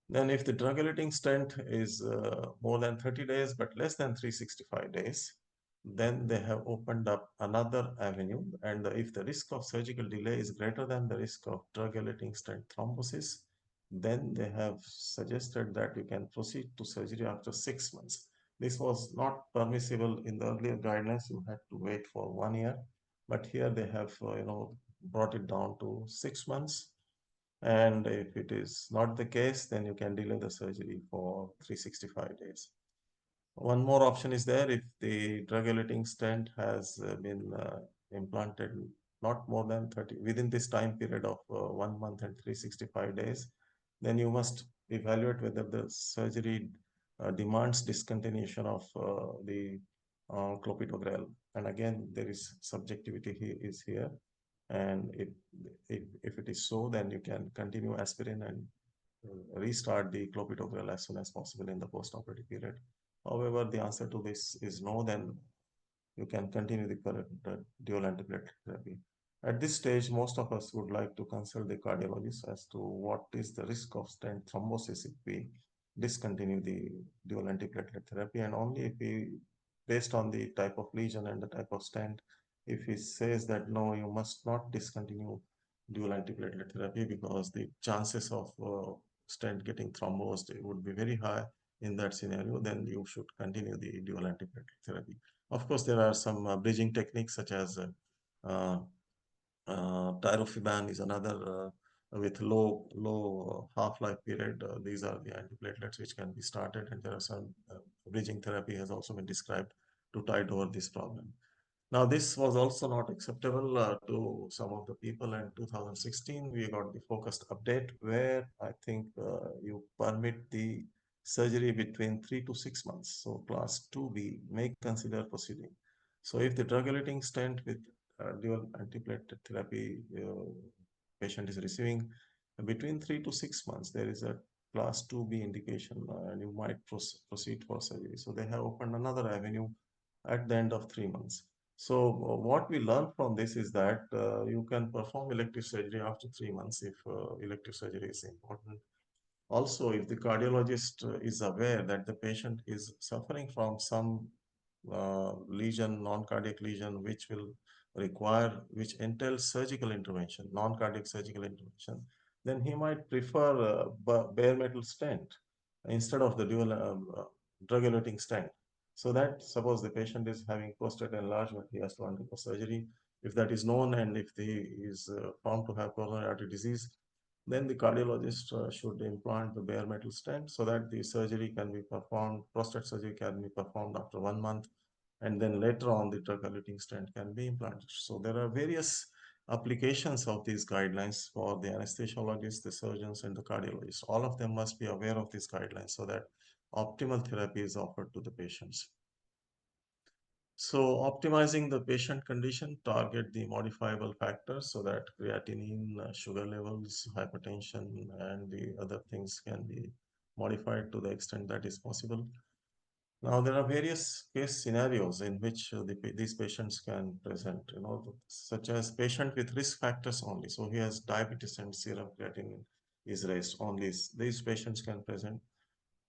Then if the drug-eluting stent is more than 30 days but less than 365 days, then they have opened up another avenue. And if the risk of surgical delay is greater than the risk of drug-eluting stent thrombosis, then they have suggested that you can proceed to surgery after 6 months. This was not permissible in the earlier guidelines. You had to wait for 1 year, but here they have, brought it down to 6 months. And if it is not the case, then you can delay the surgery for 365 days. One more option is there if the drug-eluting stent has been implanted not more than 30 within this time period of 1 month and 365 days, then you must evaluate whether the surgery demands discontinuation of the clopidogrel. And again, there is subjectivity is here. And if it is so, then you can continue aspirin and restart the clopidogrel as soon as possible in the post-operative period. However, the answer to this is no, then you can continue the current dual antiplatelet therapy. At this stage, most of us would like to consult the cardiologist as to what is the risk of stent thrombosis if we discontinue the dual antiplatelet therapy, and only if we, based on the type of lesion and the type of stent, if he says that no, you must not discontinue dual antiplatelet therapy because the chances of stent getting thrombosed would be very high in that scenario, then you should continue the dual antiplatelet therapy. Of course, there are some bridging techniques such as tirofiban is another with low half-life period. These are the antiplatelets which can be started, and there are some bridging therapy has also been described to tide over this problem. Now, this was also not acceptable to some of the people. In 2016, we got the focused update where I think you permit the surgery between 3 to 6 months. So class 2B may consider proceeding. So if the drug-eluting stent with dual antiplatelet therapy patient is receiving between 3 to 6 months, there is a class 2B indication and you might proceed for surgery. So they have opened another avenue at the end of 3 months. So what we learned from this is that you can perform elective surgery after 3 months if elective surgery is important. Also, if the cardiologist is aware that the patient is suffering from some lesion, non-cardiac lesion, which will require, which entails surgical intervention, non-cardiac surgical intervention, then he might prefer bare metal stent instead of the dual drug-eluting stent. So that suppose the patient is having prostate enlargement, he has to undergo surgery. If that is known and if he is found to have coronary artery disease, then the cardiologist should implant the bare metal stent so that the surgery can be performed, prostate surgery can be performed after 1 month, and then later on the drug-eluting stent can be implanted. So there are various applications of these guidelines for the anesthesiologists, the surgeons, and the cardiologists. All of them must be aware of these guidelines so that optimal therapy is offered to the patients. So optimizing the patient condition, target the modifiable factors so that creatinine, sugar levels, hypertension, and the other things can be modified to the extent that is possible. Now, there are various case scenarios in which these patients can present, such as patient with risk factors only. So he has diabetes and serum creatinine is raised. Only these patients can present,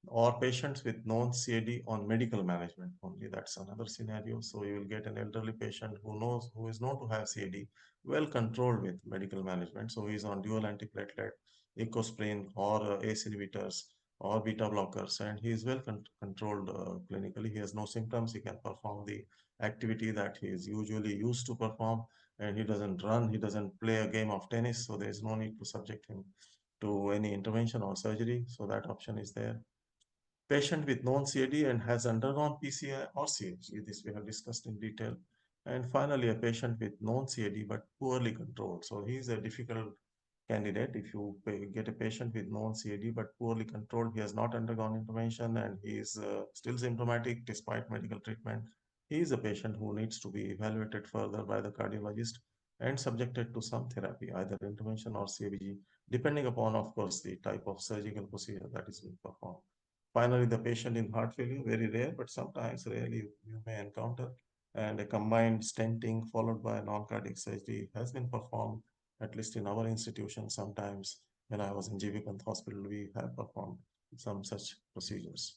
or patients with known CAD on medical management only. That's another scenario. So you will get an elderly patient who is known to have CAD, well controlled with medical management. So he is on dual antiplatelet, ecosprin, or ACE inhibitors, or beta blockers, and he is well controlled clinically. He has no symptoms. He can perform the activity that he is usually used to perform, and he doesn't run. He doesn't play a game of tennis. So there is no need to subject him to any intervention or surgery. So that option is there. patient with known CAD and has undergone PCI or CHG. This we have discussed in detail. And finally, a patient with known CAD but poorly controlled. So he is a difficult candidate. If you get a patient with known CAD but poorly controlled, he has not undergone intervention and he is still symptomatic despite medical treatment. He is a patient who needs to be evaluated further by the cardiologist and subjected to some therapy, either intervention or CABG, depending upon, of course, the type of surgical procedure that is being performed. Finally, the patient in heart failure, very rare, but sometimes rarely you may encounter, and a combined stenting followed by non-cardiac surgery has been performed, at least in our institution. Sometimes when I was in GB Pant Hospital, we have performed some such procedures.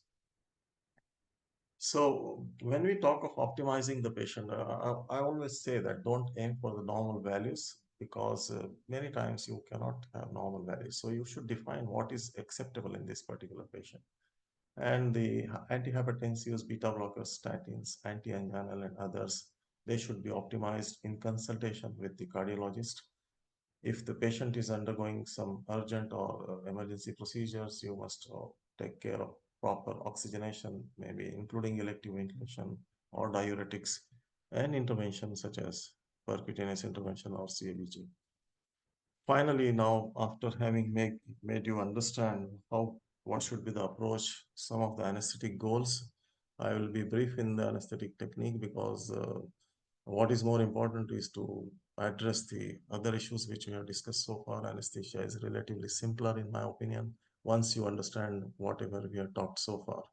So when we talk of optimizing the patient, I always say that don't aim for the normal values because many times you cannot have normal values. So you should define what is acceptable in this particular patient. And the antihypertensives, beta blockers, statins, anti-anginal, and others, they should be optimized in consultation with the cardiologist. If the patient is undergoing some urgent or emergency procedures, you must take care of proper oxygenation, maybe including elective ventilation or diuretics, and intervention such as percutaneous intervention or CABG. Finally, now after having made you understand what should be the approach, some of the anesthetic goals, I will be brief in the anesthetic technique because what is more important is to address the other issues which we have discussed so far. Anesthesia is relatively simpler in my opinion once you understand whatever we have talked so far.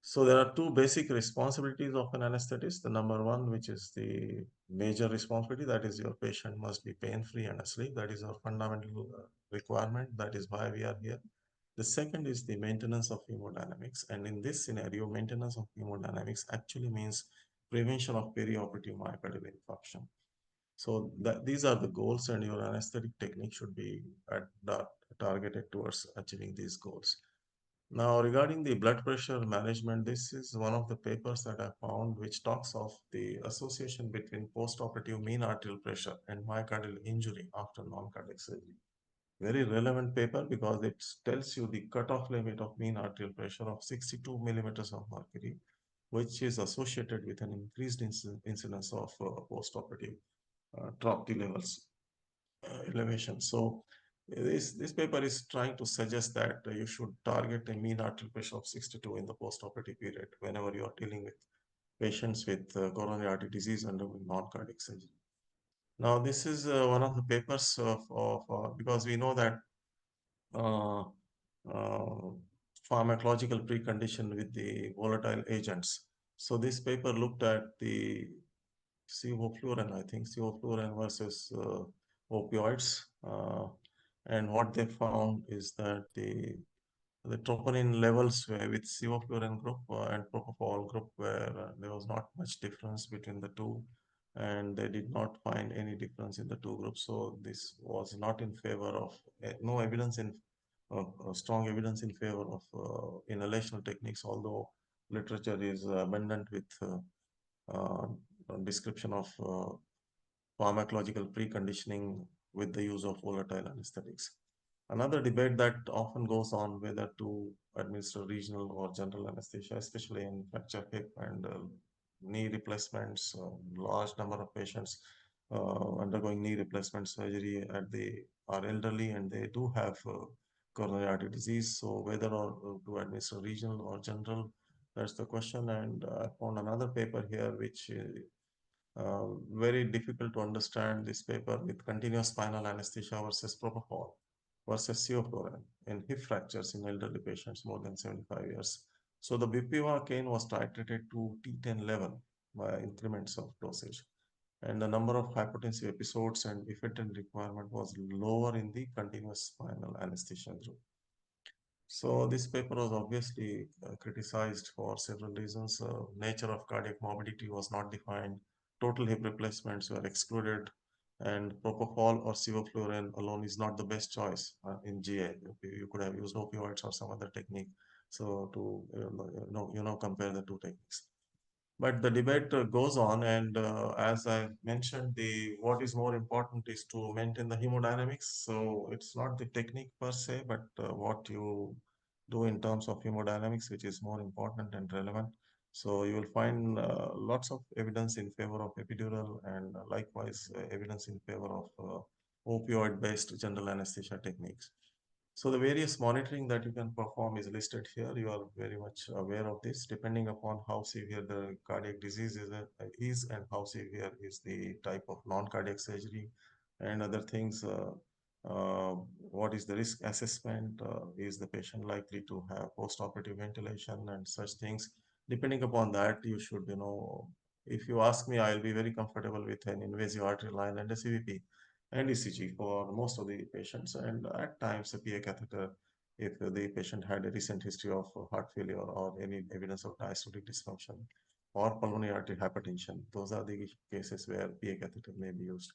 So there are two basic responsibilities of an anesthetist. The number one, which is the major responsibility, that is your patient must be pain-free and asleep. That is our fundamental requirement. That is why we are here. The second is the maintenance of hemodynamics. And in this scenario, maintenance of hemodynamics actually means prevention of perioperative myocardial infarction. So these are the goals, and your anesthetic technique should be targeted towards achieving these goals. Now, regarding the blood pressure management, this is one of the papers that I found which talks of the association between postoperative mean arterial pressure and myocardial injury after non-cardiac surgery. Very relevant paper because it tells you the cutoff limit of mean arterial pressure of 62 millimeters of mercury, which is associated with an increased incidence of postoperative TROP levels elevation. So this paper is trying to suggest that you should target a mean arterial pressure of 62 in the postoperative period whenever you are dealing with patients with coronary artery disease undergoing non-cardiac surgery. Now, this is one of the papers because we know that uh, uh, pharmacological precondition with the volatile agents. So this paper looked at the sevoflurane, I think, sevoflurane versus opioids. And what they found is that the troponin levels were with sevoflurane group and propofol group where there was not much difference between the two, and they did not find any difference in the two groups. So this was not in favor of no evidence in strong evidence in favor of inhalational techniques, although literature is abundant with uh, description of pharmacological preconditioning with the use of volatile anesthetics. Another debate that often goes on whether to administer regional or general anesthesia, especially in fracture hip and knee replacements. Large number of patients undergoing knee replacement surgery are elderly and they do have coronary artery disease. So whether or to administer regional or general, that's the question. And I found another paper here which very difficult to understand this paper with continuous spinal anesthesia versus propofol versus sevoflurane in hip fractures in elderly patients more than 75 years. So the bupivacaine was titrated to T10 level by increments of dosage. And the number of hypotensive episodes and effective requirement was lower in the continuous spinal anesthesia group. So this paper was obviously criticized for several reasons. Nature of cardiac morbidity was not defined. Total hip replacements were excluded, and propofol or sevoflurane alone is not the best choice in GA. You could have used opioids or some other technique. So to compare the two techniques. But the debate goes on, and as I mentioned, the what is more important is to maintain the hemodynamics. So it's not the technique per se, but what you do in terms of hemodynamics, which is more important and relevant. So you will find lots of evidence in favor of epidural and likewise evidence in favor of opioid-based general anesthesia techniques. So the various monitoring that you can perform is listed here. You are very much aware of this, depending upon how severe the cardiac disease is and how severe is the type of non-cardiac surgery and other things. What is the risk assessment? Is the patient likely to have post-operative ventilation and such things? Depending upon that, you should, if you ask me, I'll be very comfortable with an invasive arterial line and a CVP and ECG for most of the patients, and at times a PA catheter if the patient had a recent history of heart failure or any evidence of diastolic dysfunction or pulmonary artery hypertension. Those are the cases where PA catheter may be used.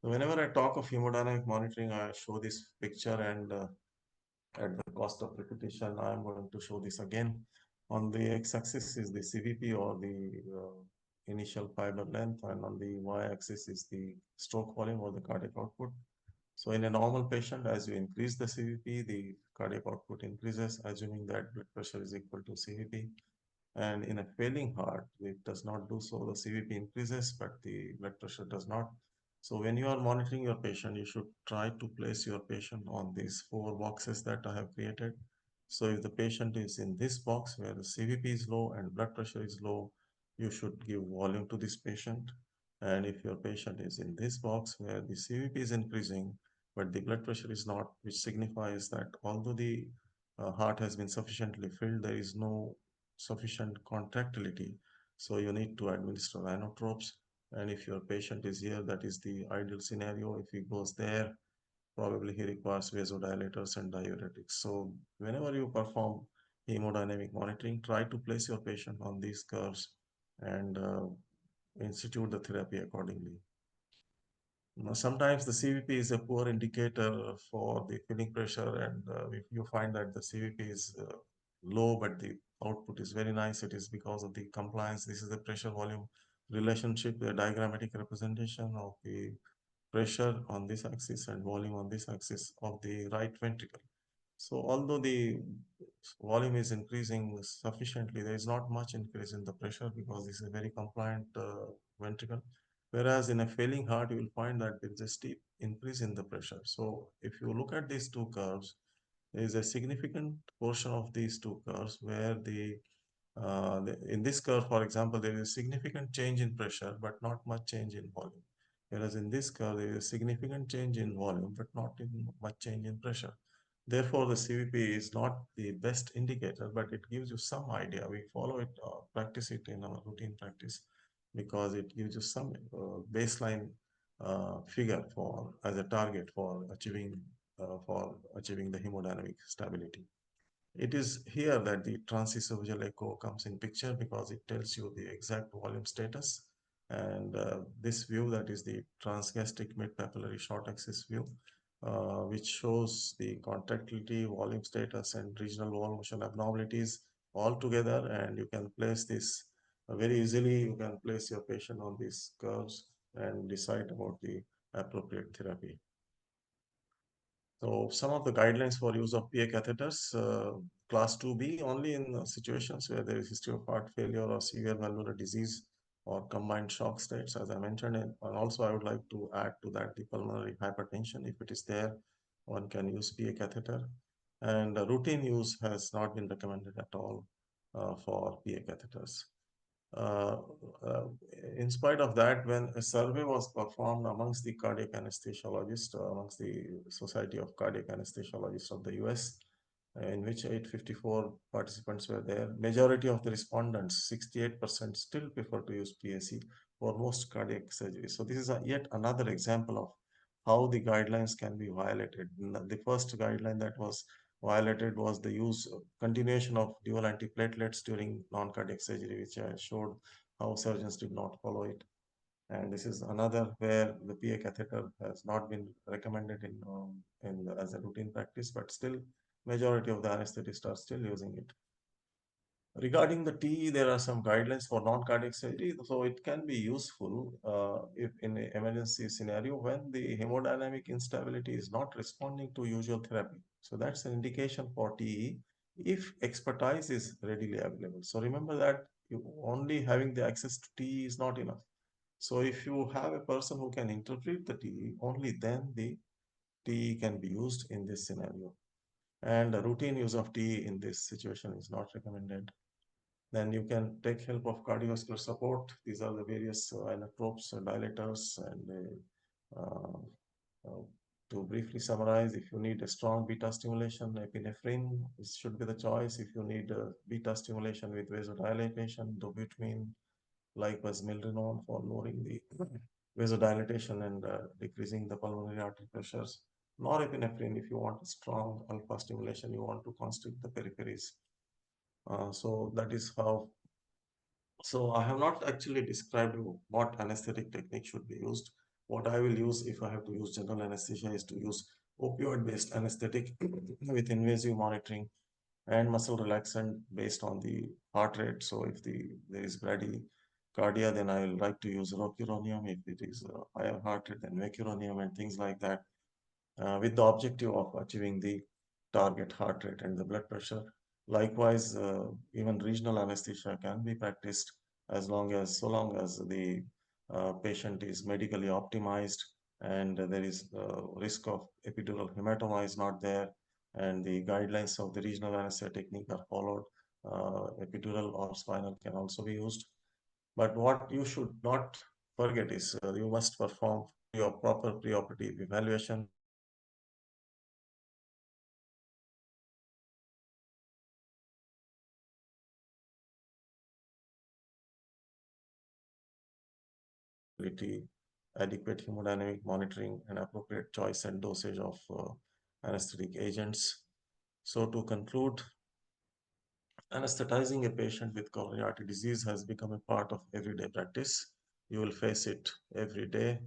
So whenever I talk of hemodynamic monitoring, I show this picture, and at the cost of repetition, I'm going to show this again. On the x-axis is the CVP or the initial fiber length, and on the y-axis is the stroke volume or the cardiac output. So in a normal patient, as you increase the CVP, the cardiac output increases, assuming that blood pressure is equal to CVP. And in a failing heart, it does not do so. The CVP increases, but the blood pressure does not. So when you are monitoring your patient, you should try to place your patient on these four boxes that I have created. So if the patient is in this box where the CVP is low and blood pressure is low, you should give volume to this patient. And if your patient is in this box where the CVP is increasing, but the blood pressure is not, which signifies that although the heart has been sufficiently filled, there is no sufficient contractility. So you need to administer inotropes. And if your patient is here, that is the ideal scenario. If he goes there, probably he requires vasodilators and diuretics. So whenever you perform hemodynamic monitoring, try to place your patient on these curves and institute the therapy accordingly. Now, sometimes the CVP is a poor indicator for the filling pressure, and if you find that the CVP is low but the output is very nice, it is because of the compliance. This is the pressure volume relationship, the diagrammatic representation of the pressure on this axis and volume on this axis of the right ventricle. So although the volume is increasing sufficiently, there is not much increase in the pressure because this is a very compliant ventricle. Whereas in a failing heart, you will find that there is a steep increase in the pressure. So if you look at these two curves, there is a significant portion of these two curves where in this curve, for example, there is a significant change in pressure, but not much change in volume. Whereas in this curve, there is a significant change in volume, but not much change in pressure. Therefore, the CVP is not the best indicator, but it gives you some idea. We follow it, practice it in our routine practice because it gives you some baseline figure for as a target for achieving the hemodynamic stability. It is here that the transesophageal echo comes in picture because it tells you the exact volume status. And this view, that is the transgastric mid-papillary short axis view, which shows the contractility, volume status, and regional wall motion abnormalities all together. And you can place this very easily. You can place your patient on these curves and decide about the appropriate therapy. So some of the guidelines for use of PA catheters, class 2B, only in situations where there is history of heart failure or severe valvular disease or combined shock states, as I mentioned. And also I would like to add to that the pulmonary hypertension. If it is there, one can use PA catheter. And routine use has not been recommended at all for PA catheters. Uh, uh, in spite of that, when a survey was performed amongst the cardiac anesthesiologists, amongst the Society of Cardiac Anesthesiologists of the US, in which 854 participants were there, majority of the respondents, 68%, still prefer to use PAC for most cardiac surgery. So this is yet another example of how the guidelines can be violated. The first guideline that was violated was the continuation of dual antiplatelets during non-cardiac surgery, which I showed how surgeons did not follow it. And this is another where the PA catheter has not been recommended as a routine practice, but still majority of the anesthetists are still using it. Regarding the TE, there are some guidelines for non-cardiac surgery, so it can be useful if in an emergency scenario when the hemodynamic instability is not responding to usual therapy. So that's an indication for TE. if expertise is readily available. So remember that you only having the access to TE is not enough. So if you have a person who can interpret the TE, only then the TE can be used in this scenario. And a routine use of TE in this situation is not recommended. Then you can take help of cardiovascular support. These are the various inotropes, dilators, and uh, uh, to briefly summarize, if you need a strong beta stimulation, epinephrine should be the choice. If you need beta stimulation with vasodilatation, dobutamine, likewise milrinone for lowering the vasodilatation and decreasing the pulmonary artery pressures. Norepinephrine if you want strong alpha stimulation, you want to constrict the peripheries. So that is how. So I have not actually described what anesthetic technique should be used. What I will use if I have to use general anesthesia is to use opioid-based anesthetic with invasive monitoring and muscle relaxant based on the heart rate. So if there is bradycardia, then I will like to use rocuronium. If it is higher heart rate, then vecuronium and things like that, with the objective of achieving the target heart rate and the blood pressure. Likewise, even regional anesthesia can be practiced so long as the patient is medically optimized and there is risk of epidural hematoma is not there, and the guidelines of the regional anesthesia technique are followed. Epidural or spinal can also be used. But what you should not forget is you must perform your proper preoperative evaluation with ability, adequate hemodynamic monitoring, and appropriate choice and dosage of anesthetic agents. So to conclude, anesthetizing a patient with coronary artery disease has become a part of everyday practice. You will face it every day.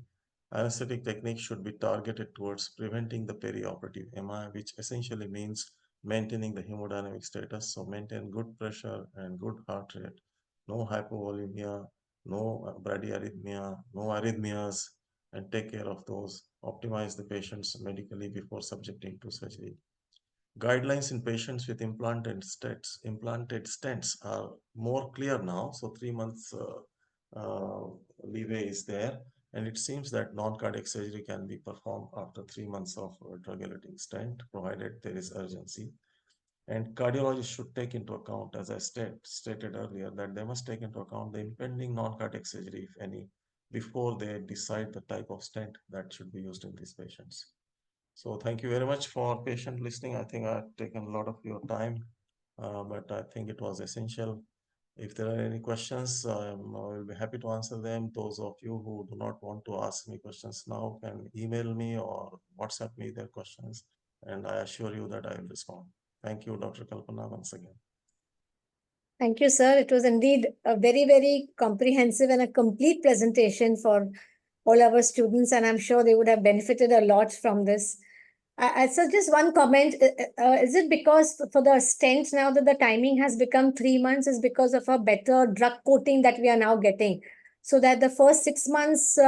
Anesthetic techniques should be targeted towards preventing the perioperative MI, which essentially means maintaining the hemodynamic status. So maintain good pressure and good heart rate, no hypovolemia, no bradyarrhythmia, no arrhythmias, and take care of those. Optimize the patients medically before subjecting to surgery. Guidelines in patients with implanted stents are more clear now. So 3 months leeway is there, and it seems that non-cardiac surgery can be performed after 3 months of drug-eluting stent, provided there is urgency. And cardiologists should take into account, as I stated earlier, that they must take into account the impending non-cardiac surgery, if any, before they decide the type of stent that should be used in these patients. So thank you very much for patient listening. I think I've taken a lot of your time, but I think it was essential. If there are any questions, I will be happy to answer them. Those of you who do not want to ask me questions now can email me or WhatsApp me their questions, and I assure you that I will respond. Thank you, Dr. Kalpana, once again. Thank you, sir. It was indeed a very, very comprehensive and a complete presentation for all our students, and I'm sure they would have benefited a lot from this. I so just one comment. Is it because for the stent now that the timing has become 3 months is because of a better drug coating that we are now getting? So that the first 6 months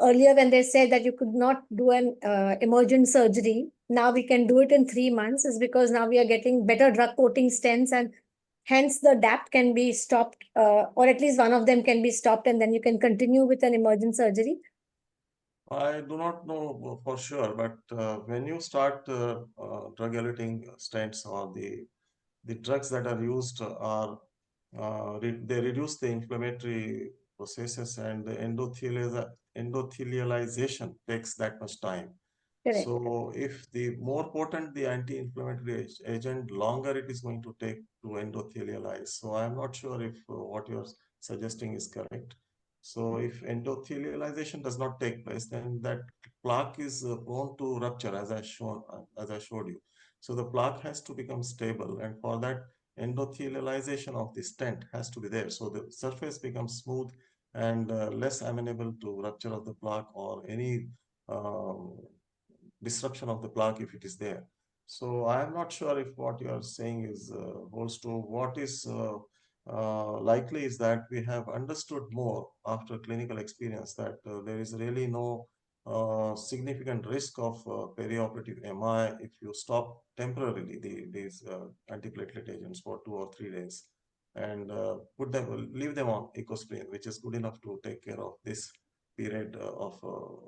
earlier when they said that you could not do an emergent surgery, now we can do it in 3 months is because now we are getting better drug coating stents, and hence the DAPT can be stopped, or at least one of them can be stopped, and then you can continue with an emergent surgery. I do not know for sure, but when you start drug-eluting stents or the drugs that are used are they reduce the inflammatory processes, and the endothelialization takes that much time. Correct. So if the more potent the anti-inflammatory agent, longer it is going to take to endothelialize. So I'm not sure if what you're suggesting is correct. So if endothelialization does not take place, then that plaque is prone to rupture, as I showed you. So the plaque has to become stable, and for that, endothelialization of the stent has to be there. So the surface becomes smooth and less amenable to rupture of the plaque or any disruption of the plaque if it is there. So I am not sure if what you are saying is holds true. What is likely is that we have understood more after clinical experience that there is really no significant risk of perioperative MI if you stop temporarily these antiplatelet agents for 2 or 3 days and leave them on ecosprin, which is good enough to take care of this period of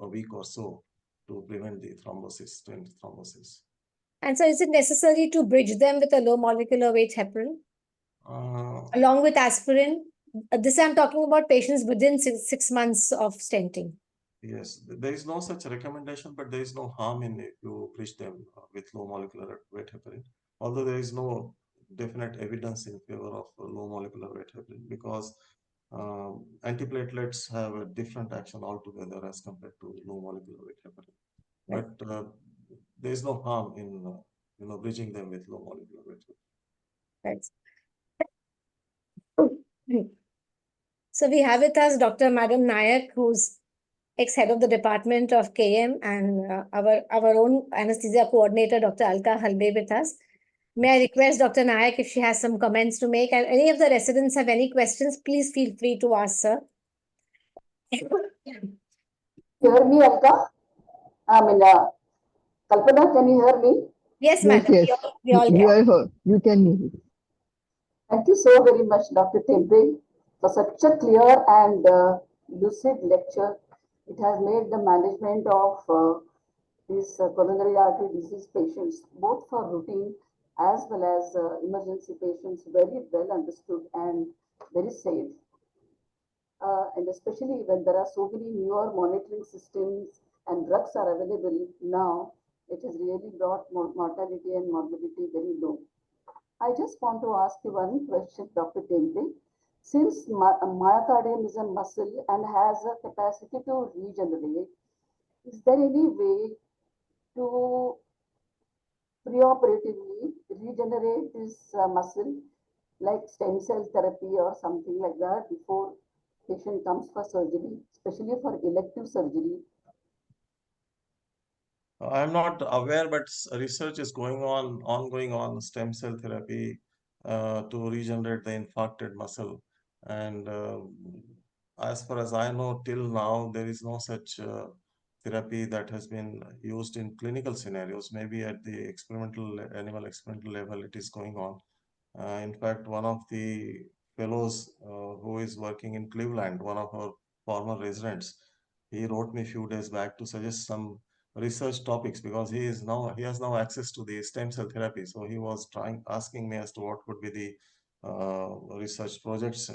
a week or so to prevent the thrombosis, stent thrombosis. And so is it necessary to bridge them with a low molecular weight heparin Uh, along with aspirin? This I'm talking about patients within 6 months of stenting. Yes, there is no such recommendation, but there is no harm in if you bridge them with low molecular weight heparin. Although there is no definite evidence in favor of low molecular weight heparin because antiplatelets have a different action altogether as compared to low molecular weight heparin. Right. But there is no harm in bridging them with low molecular weight heparin. Right. So we have with us Dr. Madam Nayak, who's ex-head of the Department of KM, and our own anesthesia coordinator, Dr. Alka Halbe, with us. May I request Dr. Nayak if she has some comments to make, and any of the residents have any questions, please feel free to ask, sir. Hear me, Alka? Kalpana, can you hear me? Yes, Yes, madam. yes. We all You can. are heard. You can hear it. Thank you so very much, Dr. Tempe, for such a clear and lucid lecture. It has made the management of these coronary artery disease patients, both for routine as well as emergency patients, very well understood and very safe. And especially when there are so many newer monitoring systems and drugs are available now, it has really brought mortality and morbidity very low. I just want to ask you one question, Dr. Tempe. Since myocardium is a muscle and has a capacity to regenerate, is there any way to preoperatively regenerate this muscle, like stem cell therapy or something like that, before patient comes for surgery, especially for elective surgery? I'm not aware, but research is ongoing on stem cell therapy to regenerate the infarcted muscle. And as far as I know, till now, there is no such therapy that has been used in clinical scenarios. Maybe at the animal experimental level, it is going on. In fact, one of the fellows who is working in Cleveland, one of our former residents, he wrote me a few days back to suggest some research topics because he has now access to the stem cell therapy. So he was asking me as to what would be the research projects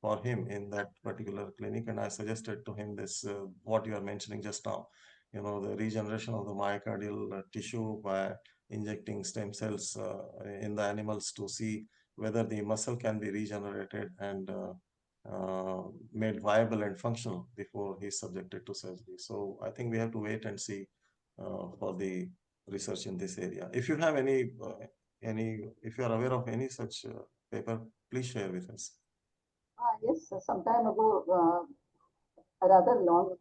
for him in that particular clinic, and I suggested to him this what you are mentioning just now. The regeneration of the myocardial tissue by injecting stem cells in the animals to see whether the muscle can be regenerated and made viable and functional before he's subjected to surgery. So I think we have to wait and see for the research in this area. If you have if you are aware of any such paper, please share with us. Yes, some time ago, rather long,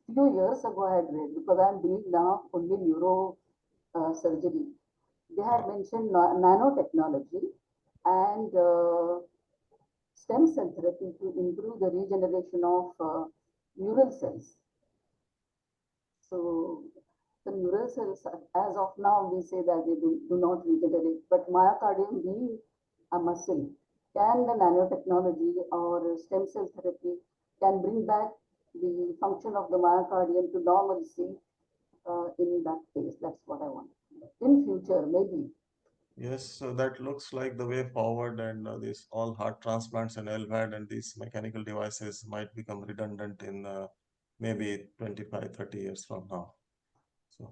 few years ago, I had read, because I'm doing now only neuro surgery. They had mentioned nanotechnology and stem cell therapy to improve the regeneration of neural cells. So the neural cells, as of now, we say that they do not regenerate, but myocardium being a muscle, can the nanotechnology or stem cell therapy can bring back the function of the myocardium to normalcy in that case? That's what I want. In future, maybe. Yes, so that looks like the way forward, and these all heart transplants and LVAD and these mechanical devices might become redundant in maybe 25, 30 years from now. So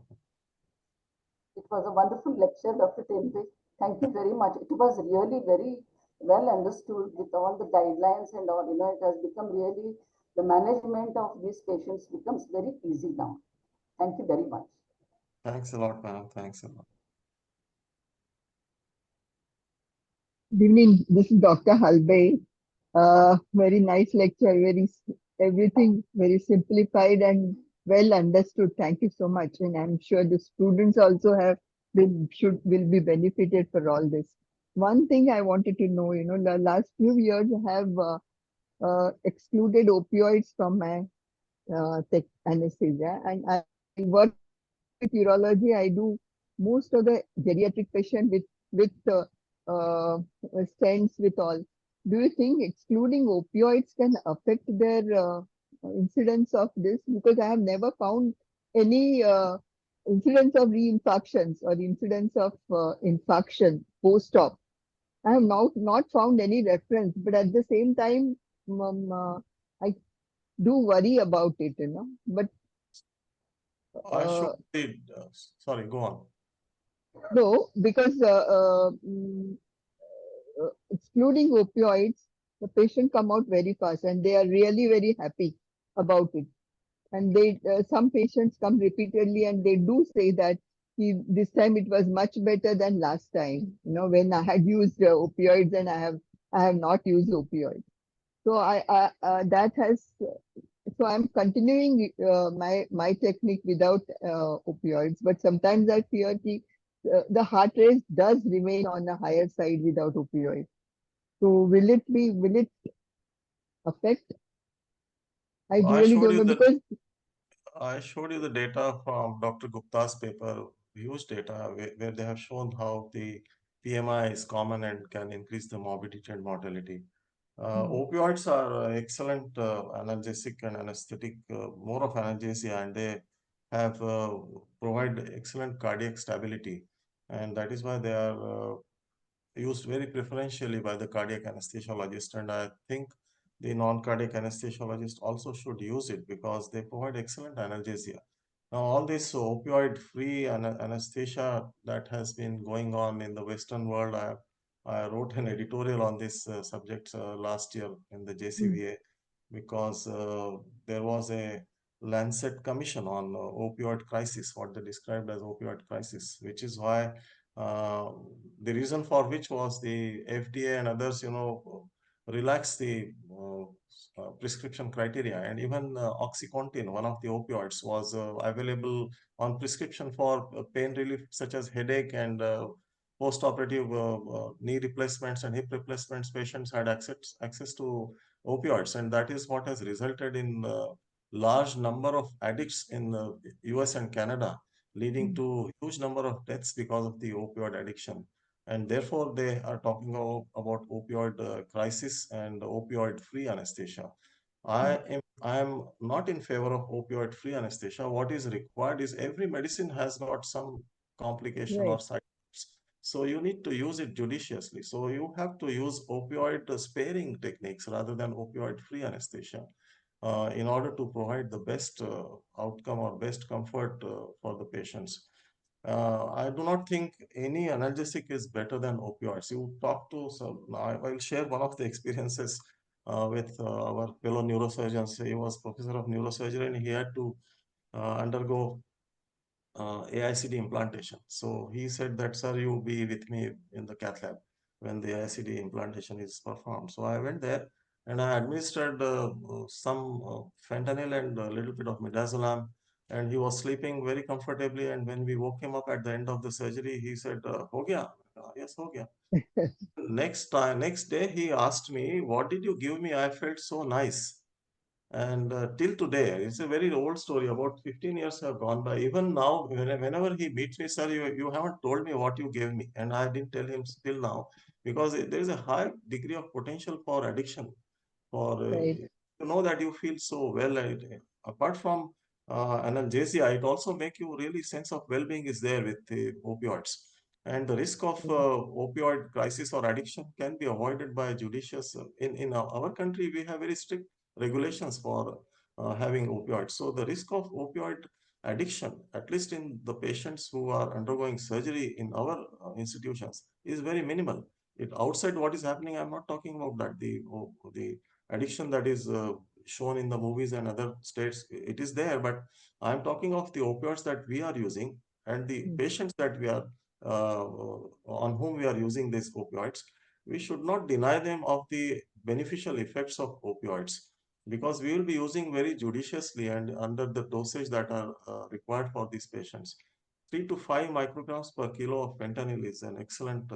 it was a wonderful lecture, Dr. Tempe. Thank you very much. It was really very well understood with all the guidelines and all. It has become really, the management of these patients becomes very easy now. Thank you very much. thanks a lot, ma'am. Thanks a lot. Good evening. This is Dr. Halbe. Very nice lecture. Everything very simplified and well understood. Thank you so much. And I'm sure the students also will be benefited for all this. One thing I wanted to know, the last few years I have excluded opioids from my tech anesthesia, and I work with urology. I do most of the geriatric patient with uh, stents with all. Do you think excluding opioids can affect their incidence of this? Because I have never found any incidence of reinfarctions or incidence of infarction post-op. I have not found any reference, but at the same time, I do worry about it, But I uh, should say, sorry, go on. no, because excluding opioids, the patient come out very fast and they are really very happy about it. And they some patients come repeatedly and they do say that this time it was much better than last time. When I had used opioids and I have not used opioids. So I that has so I'm continuing my technique without opioids, but sometimes I fear the heart rate does remain on the higher side without opioids. So will it affect? I I really showed don't you know the because I showed you the data from Dr. Gupta's paper, huge data, where they have shown how the PMI is common and can increase the morbidity and mortality. Opioids are excellent analgesic and anesthetic, more of analgesia, and they have provide excellent cardiac stability, and that is why they are used very preferentially by the cardiac anesthesiologist. And I think the non-cardiac anesthesiologist also should use it because they provide excellent analgesia. Now, all this opioid-free anesthesia that has been going on in the Western world, I wrote an editorial on this subject last year in the JCVA because there was a Lancet commission on opioid crisis, what they described as opioid crisis, which is why the reason for which was the FDA and others, relaxed the prescription criteria, and even OxyContin, one of the opioids, was available on prescription for pain relief such as headache and post-operative knee replacements and hip replacements. Patients had access to opioids, and that is what has resulted in large number of addicts in the US and Canada, leading to huge number of deaths because of the opioid addiction. And therefore, they are talking about opioid crisis and opioid-free anesthesia. I am not in favor of opioid-free anesthesia. What is required is every medicine has got some complication or right. side effects. So you need to use it judiciously. So you have to use opioid sparing techniques rather than opioid-free anesthesia in order to provide the best outcome or best comfort for the patients. I do not think any analgesic is better than opioids. You talk to some, I will share one of the experiences with our fellow neurosurgeons. He was professor of neurosurgery and he had to undergo AICD implantation. So he said that, sir, you be with me in the cath lab when the AICD implantation is performed. So I went there and I administered some fentanyl and a little bit of midazolam, and he was sleeping very comfortably. And when we woke him up at the end of the surgery, he said, "Ho gaya?" Yes, ho gaya. Next day, he asked me, "What did you give me? I felt so nice." And till today, it's a very old story. About 15 years have gone by. Even now, whenever he meets me, sir, you haven't told me what you gave me. And I didn't tell him still now because there is a high degree of potential for addiction. For Right. to know that you feel so well, apart from analgesia, it also make you really sense of well-being is there with the opioids. And the risk of opioid crisis or addiction can be avoided by judicious. In our country, we have very strict regulations for having opioids. So the risk of opioid addiction, at least in the patients who are undergoing surgery in our institutions, is very minimal. It outside what is happening, I'm not talking about that. The addiction that is shown in the movies and other states, it is there. But I'm talking of the opioids that we are using and the patients that we are uh, on whom we are using these opioids. We should not deny them of the beneficial effects of opioids because we will be using very judiciously and under the dosage that are required for these patients. 3 to 5 micrograms per kilo of fentanyl is an excellent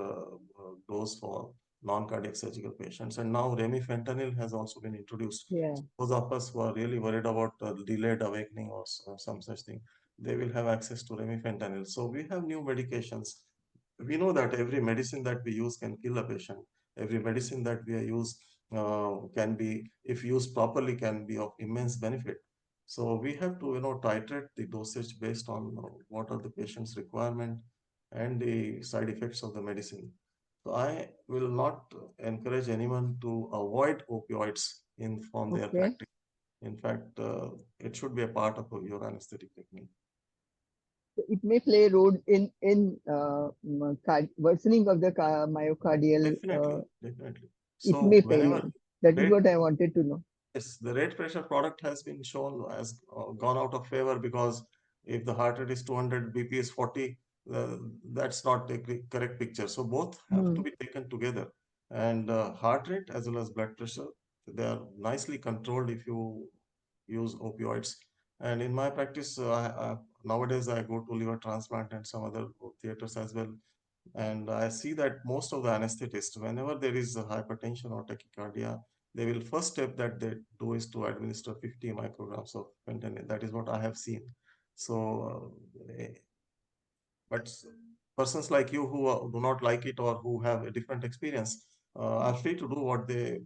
dose for non-cardiac surgical patients. And now remifentanil has also been introduced. Yeah. Those of us who are really worried about delayed awakening or some such thing, they will have access to remifentanil. So we have new medications. We know that every medicine that we use can kill a patient. Every medicine that we use can be, if used properly, can be of immense benefit. So we have to, titrate the dosage based on what are the patient's requirement and the side effects of the medicine. So I will not encourage anyone to avoid opioids from their Okay. practice. In fact, it should be a part of your anesthetic technique. It may play a role in worsening of the myocardial. Definitely. It So may play. whenever That is what I wanted to know. yes, the rate pressure product has been shown as gone out of favor because if the heart rate is 200, BP is 40, that's not the correct picture. So both have to be taken together. And heart rate as well as blood pressure, they are nicely controlled if you use opioids. And in my practice, nowadays I go to liver transplant and some other theaters as well. And I see that most of the anesthetists, whenever there is a hypertension or tachycardia, they will first step that they do is to administer 50 micrograms of fentanyl. That is what I have seen. So, but persons like you who do not like it or who have a different experience are free to do what they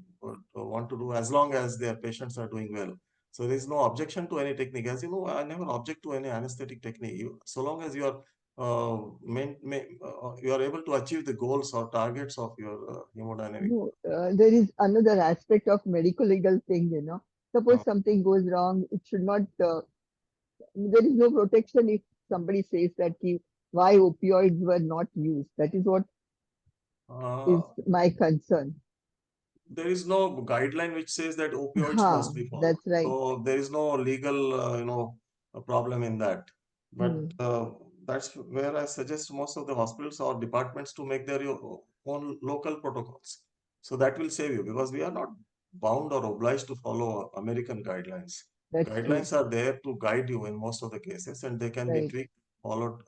want to do as long as their patients are doing well. So there is no objection to any technique. As you know, I never object to any anesthetic technique. So long as you are you are able to achieve the goals or targets of your hemodynamic. No, there is another aspect of medical legal thing. Suppose something goes wrong, it should not. There is no protection if somebody says that why opioids were not used. That is what is my concern. There is no guideline which says that opioids must be followed. That's right. So there is no legal, a problem in that. But that's where I suggest most of the hospitals or departments to make their own local protocols. So that will save you because we are not bound or obliged to follow American guidelines. Guidelines are there to guide you in most of the cases, and they can be tweaked, followed,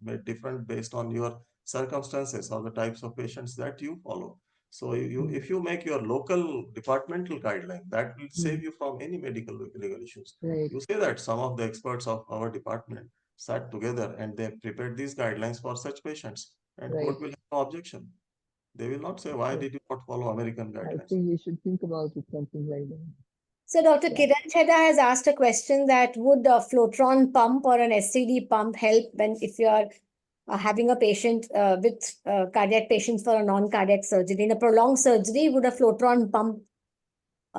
made different based on your circumstances or the types of patients that you follow. So if you make your local departmental guideline, that will save you from any medical legal issues. Right. You say that some of the experts of our department sat together and they prepared these guidelines for such patients, and court will have no objection. They will not say, why did you not follow American guidelines? I think we should think about it, something like that. So Dr. Kiran Chheda has asked a question that would a Flotron pump or an SCD pump help if you are having a patient with cardiac patients for a non-cardiac surgery? In a prolonged surgery, would a Flotron pump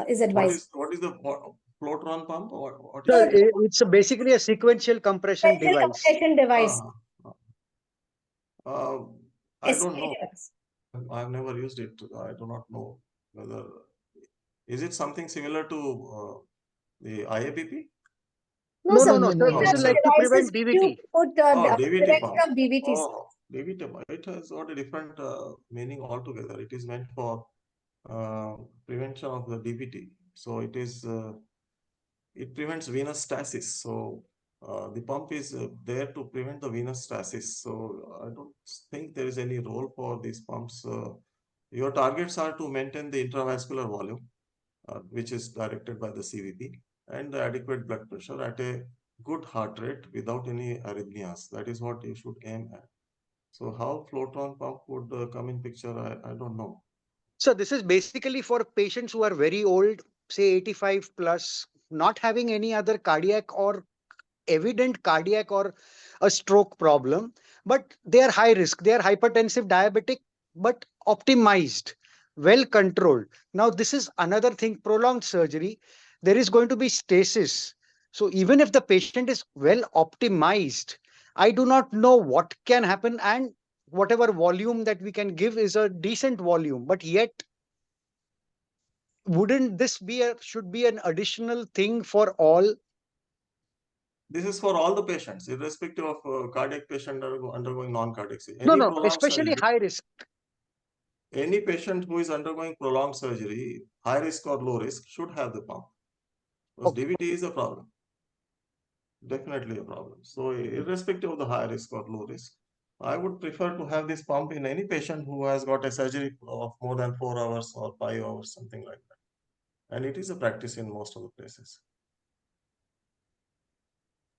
is advised? What is the Flotron pump? So it's basically a sequential compression device. Compression device. I don't know. Device. I've never used it. I do not know whether is it something similar to the IABP? No, sir. This is like to prevent DVT. DVT pump. DVTs. DVT pump. It has got a different meaning altogether. It is meant for prevention of the DVT. So it prevents venous stasis. So the pump is there to prevent the venous stasis. So I don't think there is any role for these pumps. Your targets are to maintain the intravascular volume, which is directed by the CVP, and the adequate blood pressure at a good heart rate without any arrhythmias. That is what you should aim at. So how Flotron pump would come in picture, I don't know. So this is basically for patients who are very old, say 85 plus, not having any other cardiac or evident cardiac or a stroke problem, but they are high risk. They are hypertensive, diabetic, but optimized, well controlled. Now, this is another thing, prolonged surgery, there is going to be stasis. So even if the patient is well optimized, I do not know what can happen, and whatever volume that we can give is a decent volume, but yet wouldn't this should be an additional thing for all? This is for all the patients, irrespective of cardiac patient undergoing non-cardiac surgery. No, especially high risk. Any patient who is undergoing prolonged surgery, high risk or low risk, should have the pump. Because DVT is a problem. Definitely a problem. So irrespective of the high risk or low risk, I would prefer to have this pump in any patient who has got a surgery of more than 4 hours or 5 hours, something like that. And it is a practice in most of the places.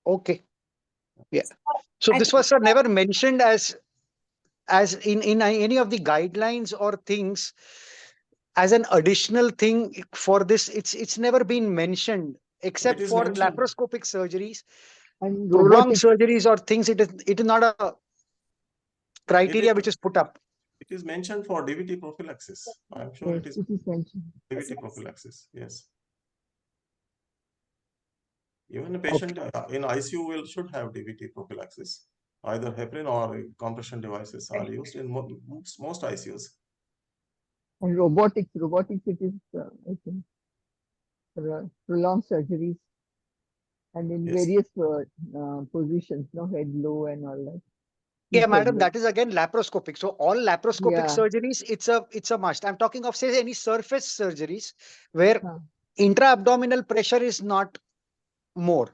Okay. Yeah. So I this was never mentioned as in any of the guidelines or things as an additional thing for this. It's never been mentioned It except is for mentioned. laparoscopic surgeries, And prolonged robotics. surgeries or things. It is not a criteria which is put up. It is mentioned for DVT prophylaxis. I'm sure Yes, it is it is mentioned. DVT prophylaxis. Yes. Even a patient in ICU should have DVT prophylaxis. Either heparin or compression devices are used in most ICUs. And robotics, it is, I think, prolonged surgeries and in Yes. various positions, no, head low and all that. Yeah, Head madam, low. that is again laparoscopic. So all laparoscopic Yeah. surgeries, it's a must. I'm talking of, say, any surface surgeries where Huh. intra-abdominal pressure is not more.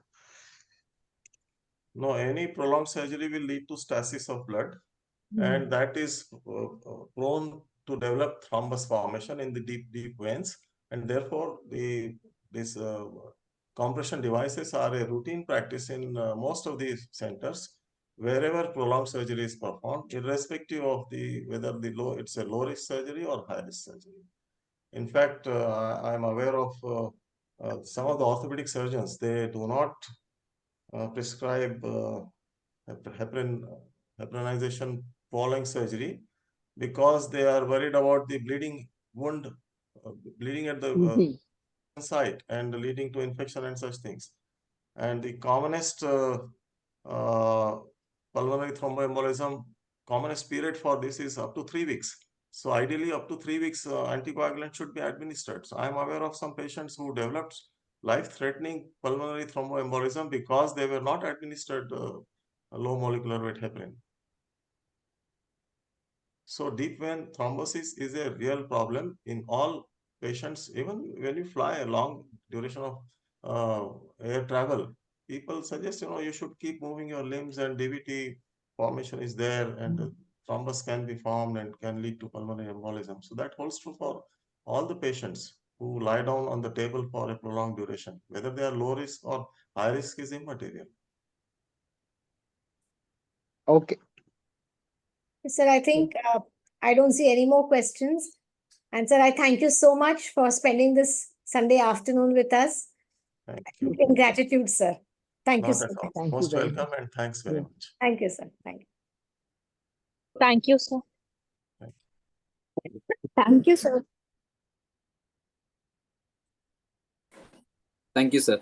No, any prolonged surgery will lead to stasis of blood, and that is prone to develop thrombus formation in the deep veins, and therefore these compression devices are a routine practice in most of these centers wherever prolonged surgery is performed, irrespective of whether it's a low risk surgery or high risk surgery. In fact, I am aware of some of the orthopedic surgeons, they do not prescribe heparinization following surgery because they are worried about the wound bleeding at the site and leading to infection and such things. And the commonest pulmonary thromboembolism, commonest period for this is up to 3 weeks. So ideally, up to 3 weeks, anticoagulant should be administered. So I am aware of some patients who developed life-threatening pulmonary thromboembolism because they were not administered low molecular weight heparin. So deep vein thrombosis is a real problem in all patients. Even when you fly a long duration of air travel, people suggest, you should keep moving your limbs, and DVT formation is there, and thrombus can be formed and can lead to pulmonary embolism. So that holds true for all the patients who lie down on the table for a prolonged duration. Whether they are low risk or high risk is immaterial. Okay. Sir, I think I don't see any more questions. And sir, I thank you so much for spending this Sunday afternoon with us. Thank you. In gratitude, sir. Thank you Not so at all. much. Thank you Most very welcome, much. and thanks very Yeah. much. Thank you, sir. Thank you. Thank you, sir. Thank you, sir. Thank you, sir.